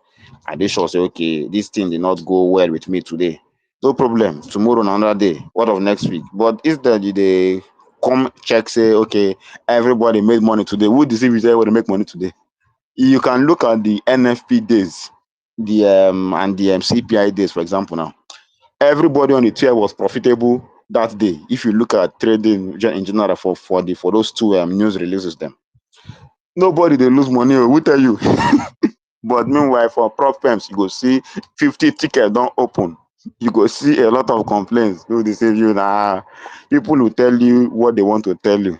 I dey sure say, okay, this thing did not go well with me today. No problem. Tomorrow, another day. What of next week? But instead, they come check, say, okay, everybody made money today. Who deceive you say everybody make money today? You can look at the NFP days, the and the CPI days, for example. Now, everybody on the tier was profitable that day. If you look at trading in general for those two news releases, them nobody they lose money. Who tell you? But meanwhile, for prop firms, you go see 50 tickets don't open. You go see a lot of complaints. No, they say you people will tell you what they want to tell you.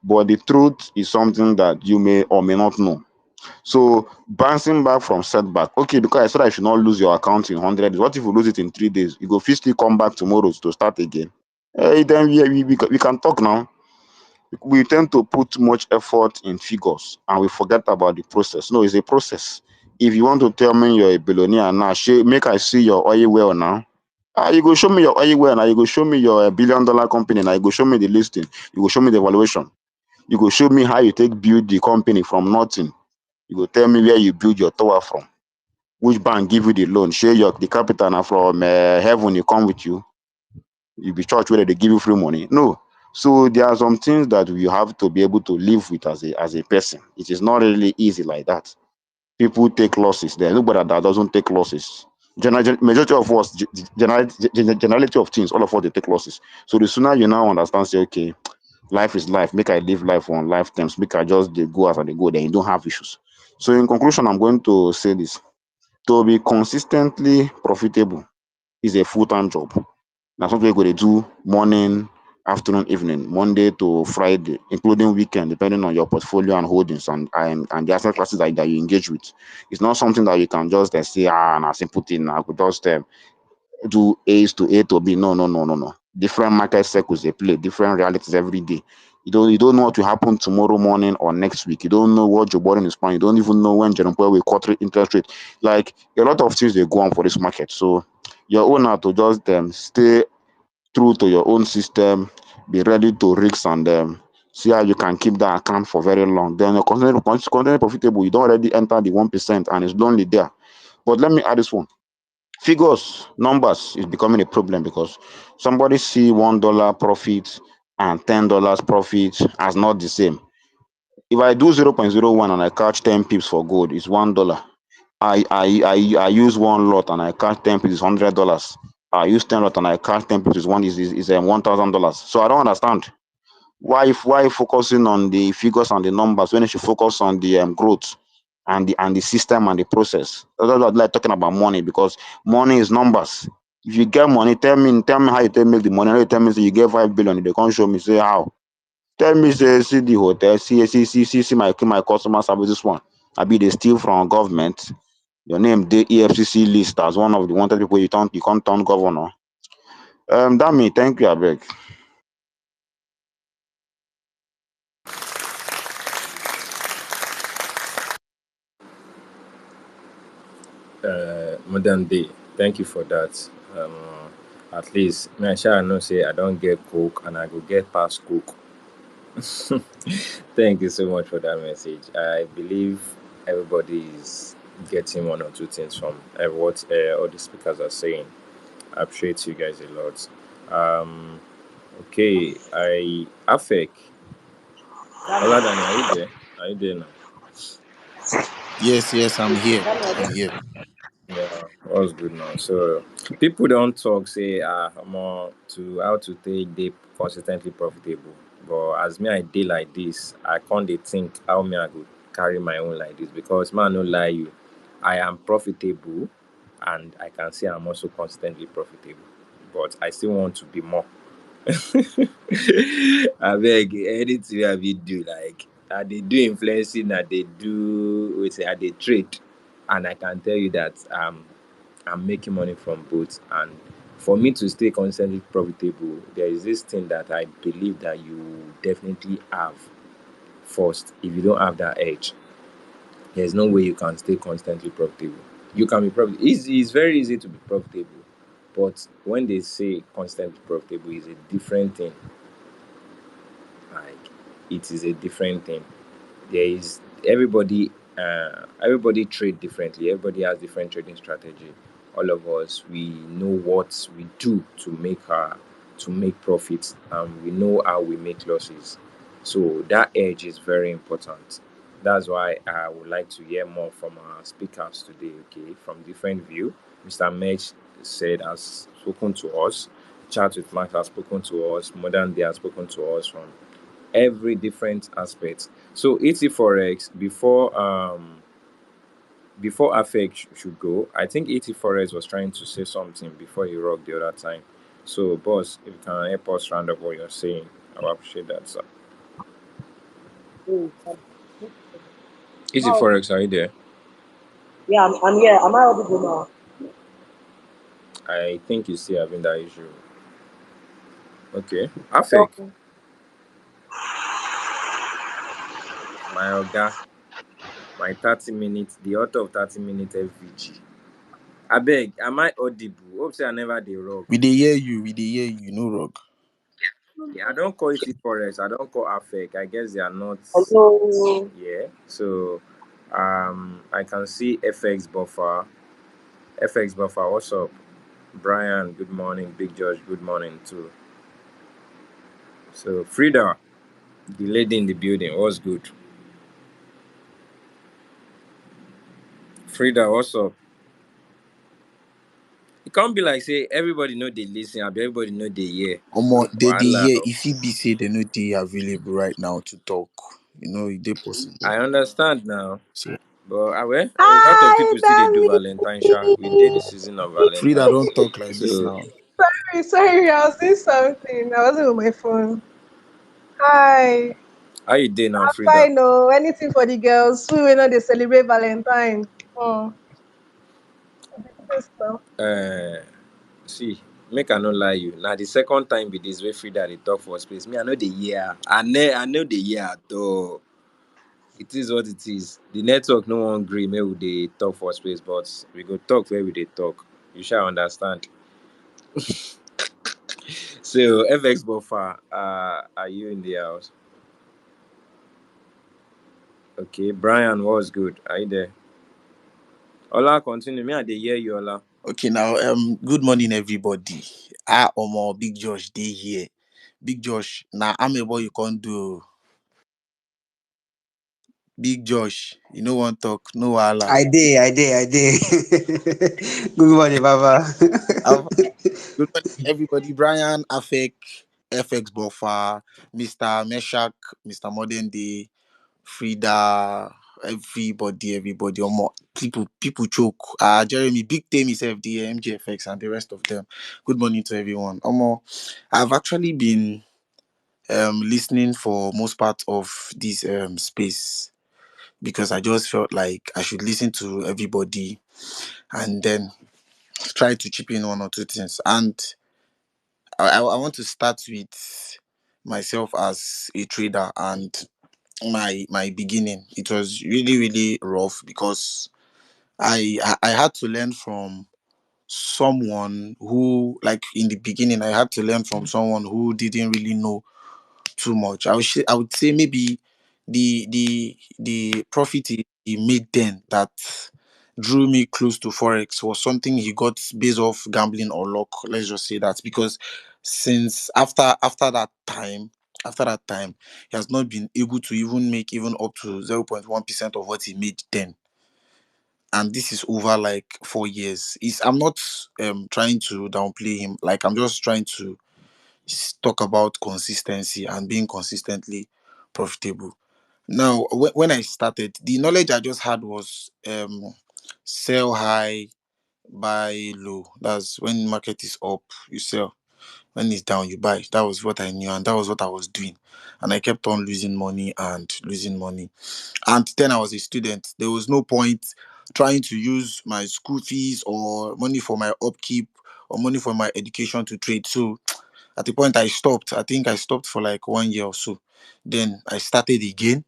But the truth is something that you may or may not know. So bouncing back from setback, okay, because I said I should not lose your account in 100 days. What if you lose it in 3 days? You go physically come back tomorrow to start again. Then we can talk now. We tend to put much effort in figures and we forget about the process. No, it's a process. If you want to tell me you're a billionaire now, make I see your oil well now. You go show me your oil well now. You go show me your $1 billion company now. You go show me the listing. You go show me the valuation. You go show me how you take build the company from nothing. You go tell me where you build your tower from. Which bank give you the loan? Share the capital now from heaven. You come with you. You be church where they give you free money. No. So there are some things that you have to be able to live with as a person. It is not really easy like that. People take losses. There's nobody that doesn't take losses. Majority of us, generality of things, all of us they take losses. So the sooner you now understand, say, okay, life is life. Make I live life on life terms. Make I just dey go as I dey go. Then you don't have issues. So in conclusion, I'm going to say this: to be consistently profitable is a full-time job. Na something you go dey do morning, afternoon, evening, Monday to Friday, including weekend, depending on your portfolio and holdings and the asset classes that you engage with. It's not something that you can just say, na simple thing. I could just do A's to A to B. No, no, no, no, no. Different market cycles they play, different realities every day. You don't know what will happen tomorrow morning or next week. You don't know what Joe Biden is planning. You don't even know when Jerome Powell will cut interest rate. Like a lot of things they go on for this market. So your owner to just stay true to your own system, be ready to risk and see how you can keep that account for very long. Then you're constantly profitable. You don't already enter the 1% and it's lonely there. But let me add this one. Figures, numbers is becoming a problem because somebody see $1 profit and $10 profit as not the same. If I do 0.01 and I catch 10 pips for gold, it's $1. I use one lot and I catch 10 pieces, $100. I use 10 lot and I catch 10 pieces, one is $1,000. So I don't understand why focusing on the figures and the numbers when you should focus on the growth and the system and the process. That's what I like talking about money, because money is numbers. If you get money, tell me how you tell me the money. How you tell me say you get 5 billion, they can't show me say how. Tell me say see the hotel, see my customer service this one. I be they steal from government. Your name the EFCC list as one of the wanted people, you can't turn governor. That me, thank you, I beg. Modern day. Thank you for that. At least me, I shall know say I don't get coke and I go get past coke. Thank you so much for that message. I believe everybody is getting one or two things from what all the speakers are saying. I appreciate you guys a lot. Um, okay, I Afek. Hola, Danny, are you there? Are you there now? Yes, I'm here. I'm here. Yeah, all's good now. So people don't talk say more to how to take dey consistently profitable. But as me I dey like this, I can't dey think how me I go carry my own like this because man no lie you, I am profitable and I can say I'm also consistently profitable. But I still want to be more. I beg anything I be do like I dey do influencing, I dey do wait say I dey trade, and I can tell you that I'm making money from both. And for me to stay constantly profitable, there is this thing that I believe that you definitely have first. If you don't have that edge, there's no way you can stay constantly profitable. You can be profitable. It's very easy to be profitable, but when they say constantly profitable, is a different thing. Like it is a different thing. There is everybody trade differently. Everybody has different trading strategy. All of us we know what we do to make profits, and we know how we make losses. So that edge is very important. That's why I would like to hear more from our speakers today. Okay, from different view. Mr. Mech said has spoken to us. Chat with Max has spoken to us. Modern Day has spoken to us from every different aspect. So ET Forex before Afek should go, I think ET Forex was trying to say something before he rocked the other time. So boss, if you can help us round up what you're saying, I will appreciate that, sir. Mm. ET Forex, are you there? Yeah, I'm here. Am I audible now? I think you still having that issue. Okay. Afek, Okay. my oga, my 30 minutes, the author of 30 minutes FVG. I beg, am I audible? Hope say I never dey rock. We dey hear you. No rock. Yeah, I don't call it Forex. I don't call Afek. I guess they are not Hello. here. So I can see FX buffer. FX buffer, what's up? Brian, good morning. Big George, good morning too. So Frida, the lady in the building, what's good? Frida, what's up? It can't be like say everybody know they listen, abi everybody know they hear. They Wahala. hear. If it be say they no dey available right now to talk, they possible. I understand now. So But well, a lot of Hi, people still they do Dami. Valentine sha. We did the season of Frida Valentine. don't talk like this So now. Sorry, I was doing something. I wasn't with my phone. Hi. how you doing now, I'm Frida? fine, no. Anything for the girls. We will not they celebrate Valentine. Oh, this stuff. Uh See, make I no lie you. Now the second time be this way Frida they talk for space. Me, I know the year. I know the year though. It is what it is. The network no one agree. Maybe we dey talk for space, but we go talk where we dey talk. You shall understand. So FX buffer, are you in the house? Okay, Brian, what's good? Are you there? Ola, continue. Me, I dey hear you, Ola. Okay, now good morning everybody. Omo Big Josh dey here. Big Josh, now I'm a boy you can't do. Big Josh, you know one talk, no wahala. I did, I did, I did. Good morning, Baba. Have- Good morning, everybody. Brian, Afek, FX Buffer, Mr. Meshak, Mr. Modern Day, Frida, everybody, or more people choke. Jeremy, Big Time is FD, MGFX, and the rest of them. Good morning to everyone. I've actually been listening for most part of this space because I just felt like I should listen to everybody and then try to chip in one or two things. And I want to start with myself as a trader and my beginning. It was really rough because I had to learn from someone who, like, in the beginning I had to learn from someone who didn't really know too much. I would say maybe the profit he made then that drew me close to forex was something he got based off gambling or luck. Let's just say that, because since after that time he has not been able to even make even up to 0.1% of what he made then, and this is over like 4 years. Is I'm not trying to downplay him, like I'm just trying to talk about consistency and being consistently profitable. Now, when I started, the knowledge I just had was sell high, buy low. That's when market is up, you sell. When it's down, you buy. That was what I knew, and that was what I was doing. And I kept on losing money and losing money. And then I was a student. There was no point trying to use my school fees or money for my upkeep or money for my education to trade. So at the point I stopped. I think I stopped for like 1 year or so. Then I started again,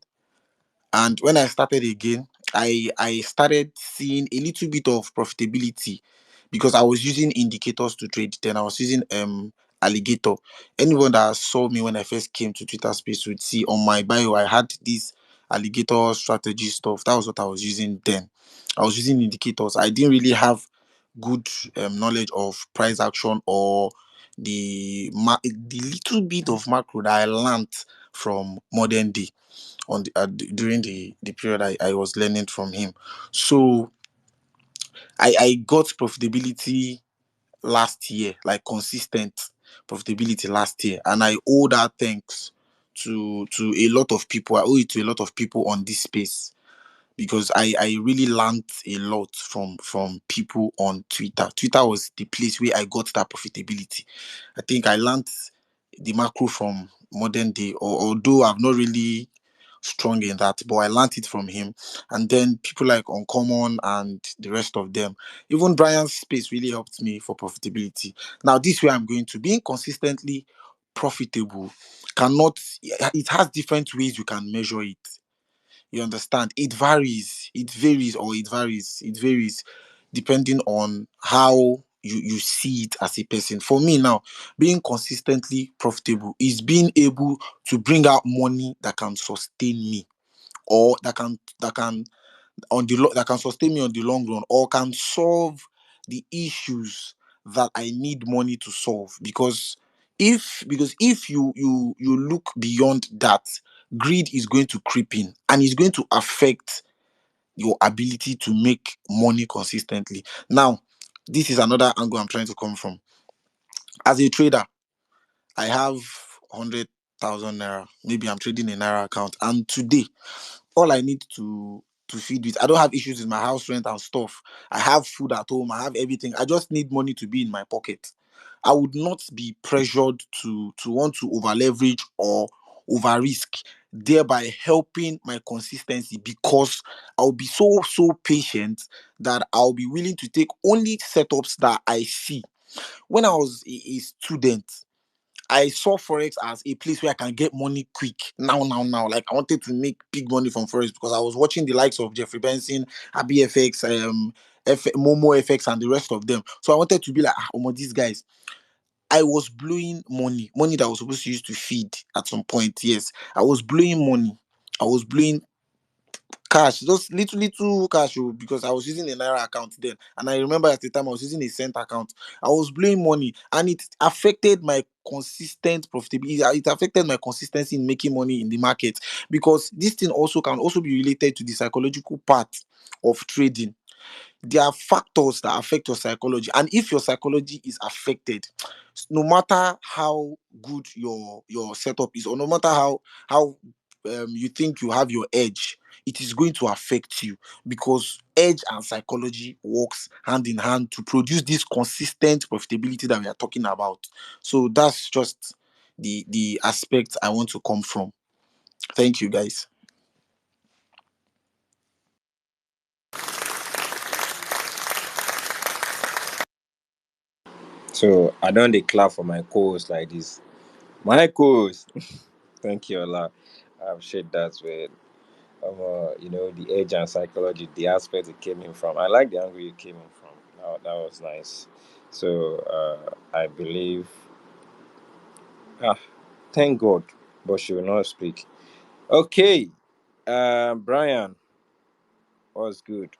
and when I started again, I started seeing a little bit of profitability because I was using indicators to trade. Then I was using alligator. Anyone that saw me when I first came to Twitter space would see on my bio I had this alligator strategy stuff. That was what I was using then. I was using indicators. I didn't really have good knowledge of price action or the little bit of macro that I learned from modern day during the period I was learning from him. So I got profitability last year, like consistent profitability last year, and I owe that thanks to a lot of people. I owe it to a lot of people on this space because I really learned a lot from people on Twitter. Twitter was the place where I got that profitability. I think I learned the macro from modern day, or although I've not really strong in that, but I learned it from him. And then people like Uncommon and the rest of them, even Brian's space really helped me for profitability. Now, this way I'm going to being consistently profitable cannot, it has different ways you can measure it. You understand? It varies. It varies depending on how you see it as a person. For me now, being consistently profitable is being able to bring out money that can sustain me, or that can sustain me on the long run, or can solve the issues that I need money to solve. Because if you look beyond that, greed is going to creep in and it's going to affect your ability to make money consistently. Now, this is another angle I'm trying to come from. As a trader, I have 100,000 naira. Maybe I'm trading a naira account, and today all I need to feed with. I don't have issues with my house rent and stuff. I have food at home. I have everything. I just need money to be in my pocket. I would not be pressured to want to over leverage or over risk, thereby helping my consistency, because I'll be so patient that I'll be willing to take only setups that I see. When I was a student, I saw forex as a place where I can get money quick. Now. Like, I wanted to make big money from forex because I was watching the likes of Jeffrey Benson, ABFX, Momo FX, and the rest of them. So I wanted to be like, these guys. I was blowing money that I was supposed to use to feed at some point. Yes, I was blowing money. I was blowing cash, just little cash, oh, because I was using a naira account then, and I remember at the time I was using a cent account. I was blowing money, and it affected my consistent profitability. It affected my consistency in making money in the market, because this thing also can also be related to the psychological part of trading. There are factors that affect your psychology, and if your psychology is affected, no matter how good your setup is, or no matter how you think you have your edge, it is going to affect you, because edge and psychology works hand in hand to produce this consistent profitability that we are talking about. So that's just the aspect I want to come from. Thank you, guys. So I don't declare for my co-host like this. My co-host. Thank you, Allah. I appreciate that with the age and psychology, the aspect it came in from. I like the angle you came in from. That was nice. So I believe, ah, thank God, but she will not speak. Okay, Brian, what's good?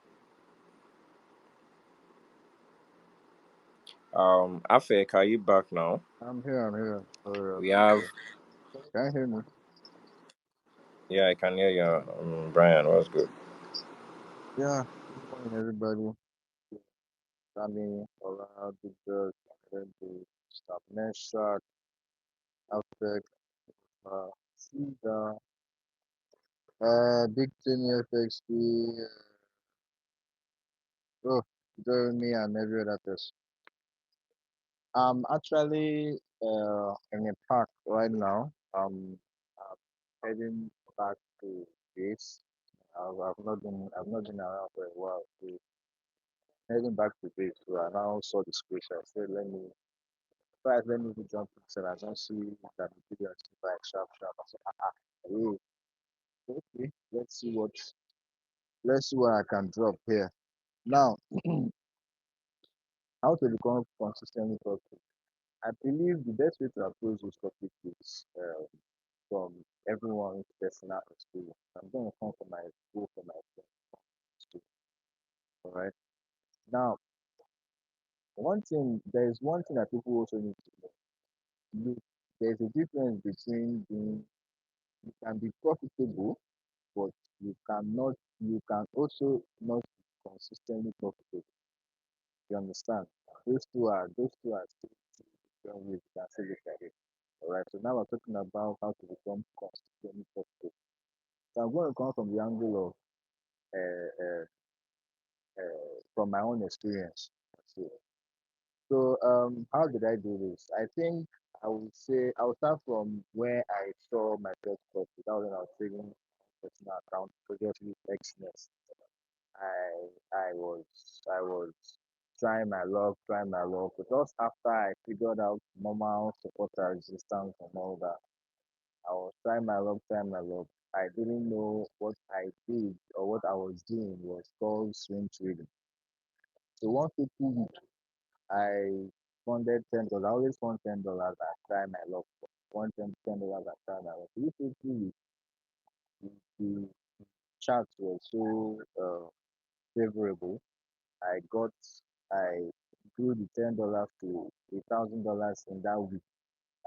Afek, are you back now? I'm here. I'm here. Sorry, We have, can you hear me? yeah, I can hear you, Brian. What's good? Yeah. Good morning, everybody. Sammy, Ola, Big Bird, Rebel, Stabnesha, Affect, Sida, Big Timmy, FXP, oh, Jeremy, and every other person. I'm actually in a park right now. I'm heading back to base. I've not been around for a while. So heading back to base, so I now saw the squish. I said, first, let me jump inside. I don't see that the video is by sharp. I said, hey, okay, let's see what I can drop here. Now, how to become consistently positive. I believe the best way to approach this topic is from everyone's personal experience. I'm going to come from my go for my experience. All right. Now, there is one thing that people also need to know. There's a difference between being, you can be profitable, but you can also not be consistently profitable. You understand? Those two are still two different ways you can see look at it. All right. So now we're talking about how to become consistently profitable. So I'm going to come from the angle of from my own experience. So how did I do this? I think I would say I'll start from where I saw my first profit. That was when I was trading personal account, previously Xness. I was trying my luck. But just after I figured out normal supporter resistance and all that, I was trying my luck. I didn't know what I did or what I was doing was called swing trading. So one simple week, I funded $10. I always fund $10 and try my luck. One $10 and try my luck. This simple week, the charts were so favorable. I got I grew the $10 to $1,000 in that week.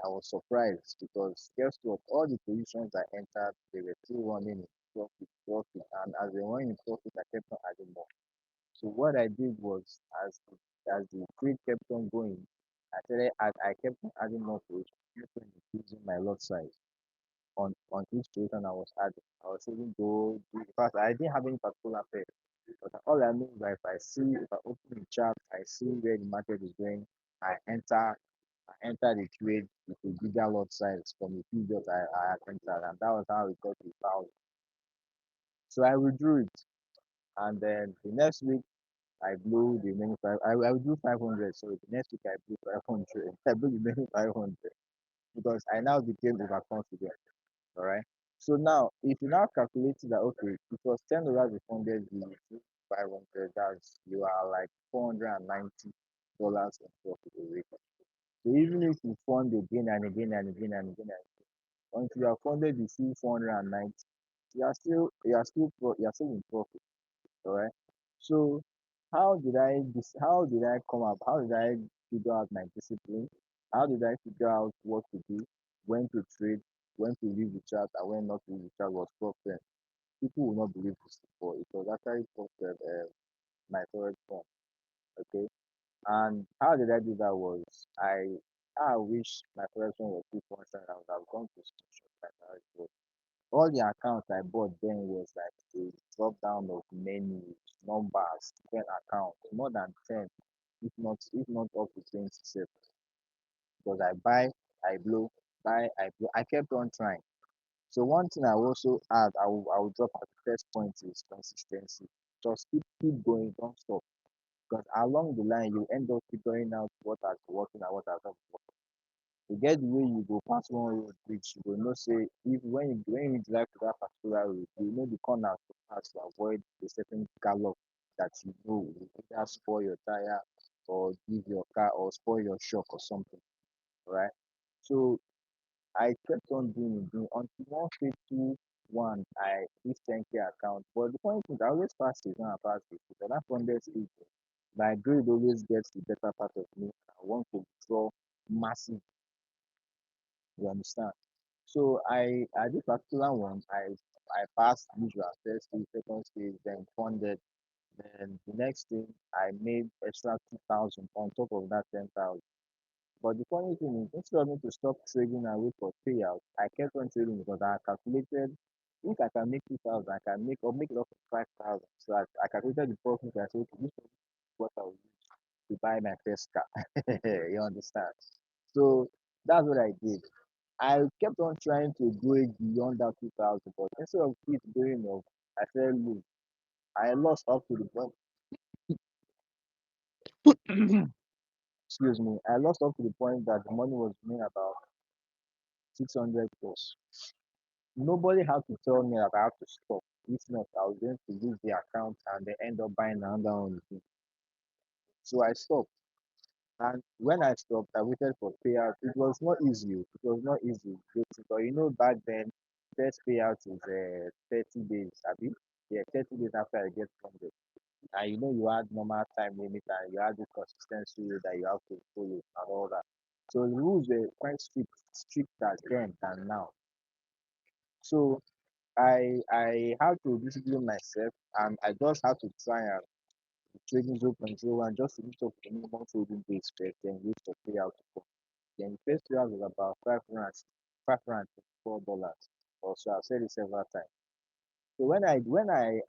I was surprised because guess what? All the positions I entered, they were still running in profit, and as they were in profit, I kept on adding more. So what I did was, as the trade kept on going, I kept on adding more positions, kept on increasing my lot size on each position I was adding. I was even in fact, I didn't have any particular pair. But all I know is that if I open the chart, I see where the market is going, I enter the trade with a bigger lot size from the previous I had entered, and that was how it got to 1,000. So I withdrew it, and then the next week I blew the remaining five. I will do 500. So the next week I blew 500. I blew the remaining 500 because I now became overconfident. All right. So now, if you now calculate that, okay, it was $10 refunded, you do 500, that's you are like $490 in profit already. So even if you fund again and again and again and again, until you have funded the full 490, you're still in profit, all right? So how did I figure out my discipline? How did I figure out what to do, when to trade, when to leave the chart, and when not to leave the chart was problem. People will not believe this, but it was actually problem my favorite one. Okay. And how did I do that was I wish my first one was 2.7. I would have gone to social like that. But all the accounts I bought then was like a drop down of menus, numbers, different accounts, more than 10, if not up to 27. Because I buy, I blow, buy, I blow. I kept on trying. So one thing I also add, I will drop at the first point is consistency. Just keep going, don't stop. Because along the line you end up figuring out what has been working and what has not been working. You get the way you go pass one road bridge, you go know say if when you drive to that particular road, you know the corners to pass to avoid a certain gallop that you know will either spoil your tire or give your car or spoil your shock or something, right? So I kept on doing until one fateful one I this 10K account. But the funny thing is I always pass it when I pass it because that funded stage my grade always gets the better part of me. I want to draw massive, you understand? So I this particular one I passed usual first stage, second stage, then funded. Then the next thing I made extra 2,000 on top of that 10,000. But the funny thing is, instead of me to stop trading and wait for payout, I kept on trading because I calculated if I can make 2,000, I can make it up to 5,000. So I calculated the profit. I said, okay, this is what I will use to buy my first car. You understand? So that's what I did. I kept on trying to go it beyond that 2,000, but instead of it going up, I said, look, I lost up to the point. Excuse me. I lost up to the point that the money was being about 600 plus. Nobody had to tell me that I have to stop. If not, I was going to lose the account and they end up buying another one with me. So I stopped. And when I stopped, I waited for payout. It was not easy. It was not easy. But back then, first payout is 30 days. Abi? Yeah, 30 days after I get funded. And you had normal time limit and you had the consistency rule that you have to follow and all that. So the rules were quite stricter then than now. So I had to discipline myself and I just had to try and trading 0.01 just to meet up the minimum trading days first, then wait for payout to come. Then the first payout was about $504. Also, I've said it several times. So when I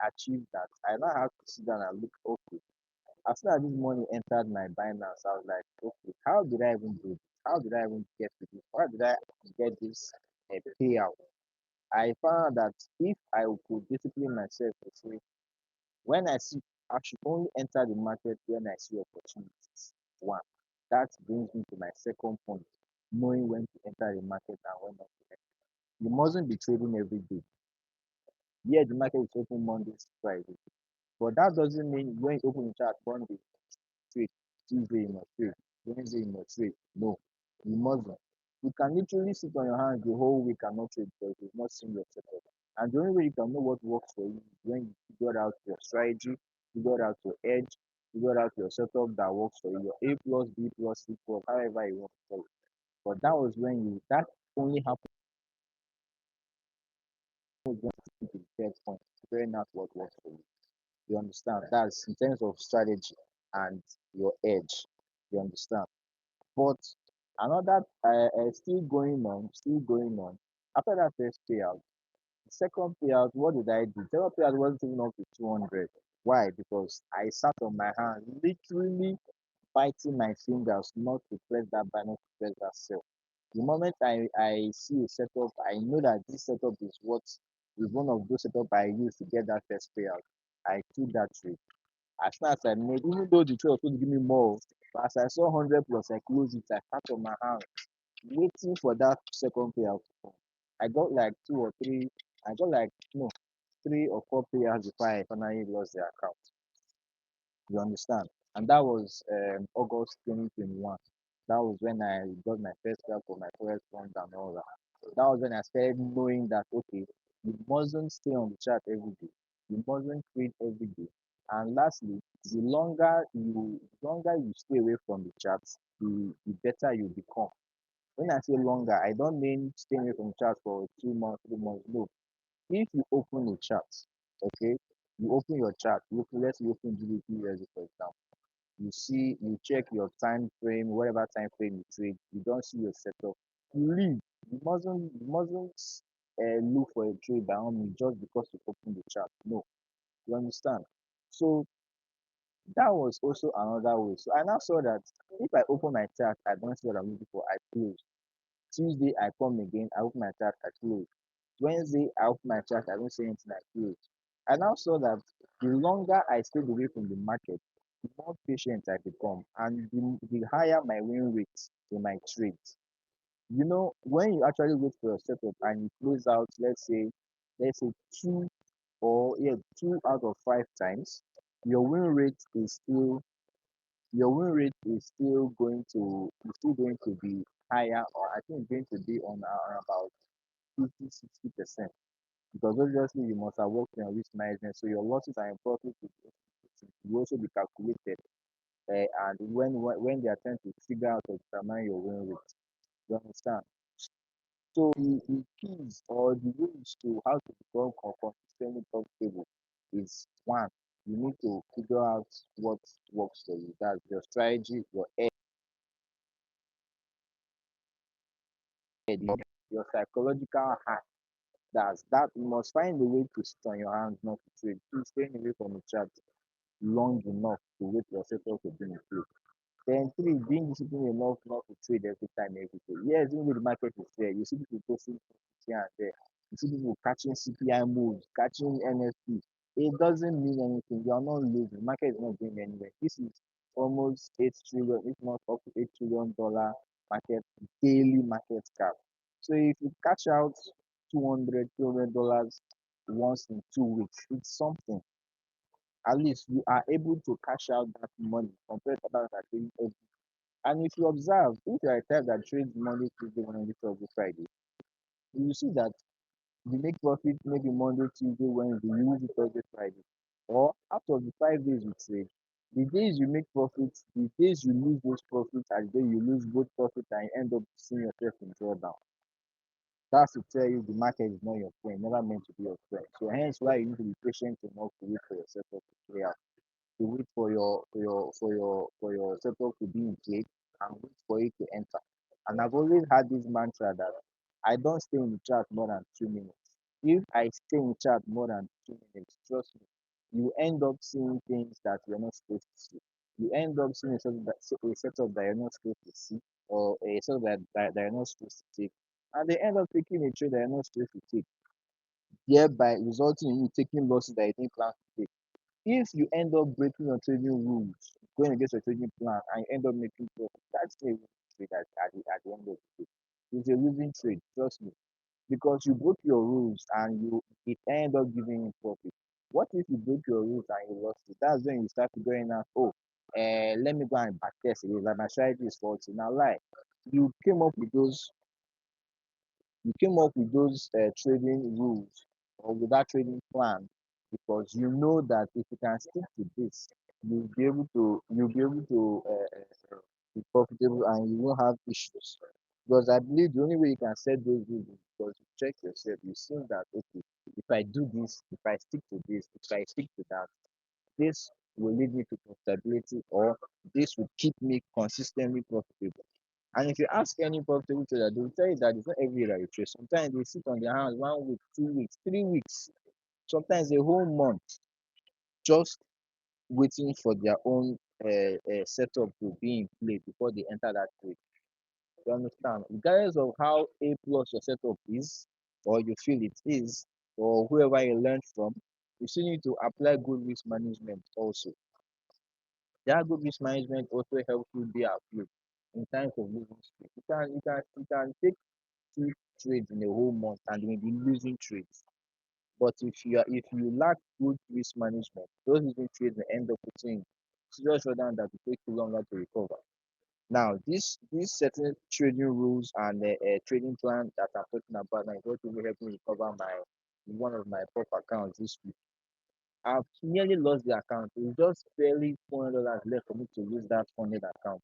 achieved that, I now have to sit down and look, okay. As soon as this money entered my Binance, I was like, okay, how did I even do this? How did I even get to this? How did I get this payout? I found that if I could discipline myself to say, when I should only enter the market when I see opportunities. One, that brings me to my second point, knowing when to enter the market and when not to enter. You mustn't be trading every day. Yeah, the market is open Mondays to Friday, but that doesn't mean when you open the chart Monday, trade, Tuesday you must trade, Wednesday you must trade. No, you mustn't. You can literally sit on your hands the whole week and not trade because you've not seen your setup. And the only way you can know what works for you is when you figure out your strategy, figure out your edge, figure out your setup that works for you, your A plus, B plus, C plus, however you want to call it. But that was when that only happened when you get to the third point, figuring out what works for you. You understand? That's in terms of strategy and your edge. You understand? But another still going on. After that first payout, the second payout, what did I do? The second payout wasn't even up to 200. Why? Because I sat on my hand, literally biting my fingers not to press that buy, not to press that sell. The moment I see a setup, I know that this setup is one of those setup I use to get that first payout. I took that trade. As soon as I made, even though the trade was supposed to give me more, but as I saw 100 plus, I closed it. I sat on my hand, waiting for that second payout to come. I got like two or three. I got like no 3 or 4 payouts before I finally lost the account. You understand? And that was August 2021. That was when I got my first job for my first fund and all that. So that was when I started knowing that okay, You mustn't stay on the chart every day. You mustn't trade every day. And lastly, the longer you stay away from the charts, the better you become. When I say longer, I don't mean staying away from the chart for 2 months, 3 months. No. If you open a chart, okay, you open your chart, let's say you open GDP for example. You see, you check your time frame, whatever time frame you trade, you don't see your setup, you leave. You mustn't look for a trade by all means just because you open the chart. No, you understand? So that was also another way. So I now saw that if I open my chart, I don't see what I'm looking for, I close. Tuesday I come again, I open my chart, I close. Wednesday I open my chart, I don't see anything, I close. I now saw that the longer I stayed away from the market, the more patient I become and the higher my win rate in my trades. You know, when you actually wait for your setup and you close out, let's say two or yeah, 2 out of 5 times, your win rate is still going to be higher, or I think it's going to be on around about 50-60%, because obviously you must have worked on risk management, so your losses and your profits will also be calculated, and when they are trying to figure out or determine your win rate, you understand? So the keys or the ways to how to become consistently profitable is one, you need to figure out what works for you. That's your strategy, your head, your psychological hack. That's that you must find a way to sit on your hands, not to trade. Please staying away from the chart long enough to wait for yourself to be in play. Then three, being disciplined enough not to trade every time, every day. Yes, even though the market is there, you see people posting here and there. You see people catching CPI moves, catching NFP. It doesn't mean anything. You are not losing. The market is not going anywhere. This is almost 8 trillion, if not up to $8 trillion market, daily market cap. So if you catch out 200, $200 once in 2 weeks, it's something. At least you are able to cash out that money compared to others that are doing every. And if you observe, if you are a type that trades Monday, Tuesday, Wednesday, Thursday, Friday, you will see that you make profit maybe Monday, Tuesday, Wednesday, you lose it Thursday, Friday. Or out of the 5 days you trade, the days you make profits, the days you lose those profits, and the day you lose both profit and you end up seeing yourself in drawdown. That's to tell you the market is not your friend, never meant to be your friend. So hence why you need to be patient enough to wait for yourself to play out, to wait for your setup to be in place and wait for it to enter. And I've always had this mantra that I don't stay in the chat more than 2 minutes. If I stay in chat more than 2 minutes, trust me, you end up seeing things that you're not supposed to see. You end up seeing a setup that you're not supposed to see, or a setup that you're not supposed to take. And they end up taking a trade that you're not supposed to take, thereby resulting in you taking losses that you didn't plan to take. If you end up breaking your trading rules, going against your trading plan, and you end up making profit, that's a losing trade at the end of the day. It's a losing trade, trust me, because you broke your rules and it end up giving you profit. What if you broke your rules and you lost it? That's when you start figuring out, oh, let me go and backtest it. Like my strategy is faulty. Now, lie. You came up with those you came up with those trading rules or with that trading plan because you know that if you can stick to this, you'll be able to be profitable and you won't have issues. Because I believe the only way you can set those rules is because you check yourself. You see that okay, if I do this, if I stick to this, if I stick to that, this will lead me to profitability, or this will keep me consistently profitable. And if you ask any profitable trader, they will tell you that it's not every day that you trade. Sometimes they sit on their hands 1 week, 2 weeks, 3 weeks, sometimes a whole month, just waiting for their own setup to be in play before they enter that trade. You understand? Regardless of how A plus your setup is, or you feel it is, or whoever you learned from, you still need to apply good risk management also. That good risk management also helps you be afloat in times of losing streak. You can take 2 trades in a whole month and you may be losing trades. But if you lack good risk management, those losing trades may end up putting serious shutdown that will take you longer to recover. Now, these certain trading rules and trading plan that I'm talking about now is what will help me recover one of my prop accounts this week. I've nearly lost the account. It's just barely $400 left for me to use that funded account.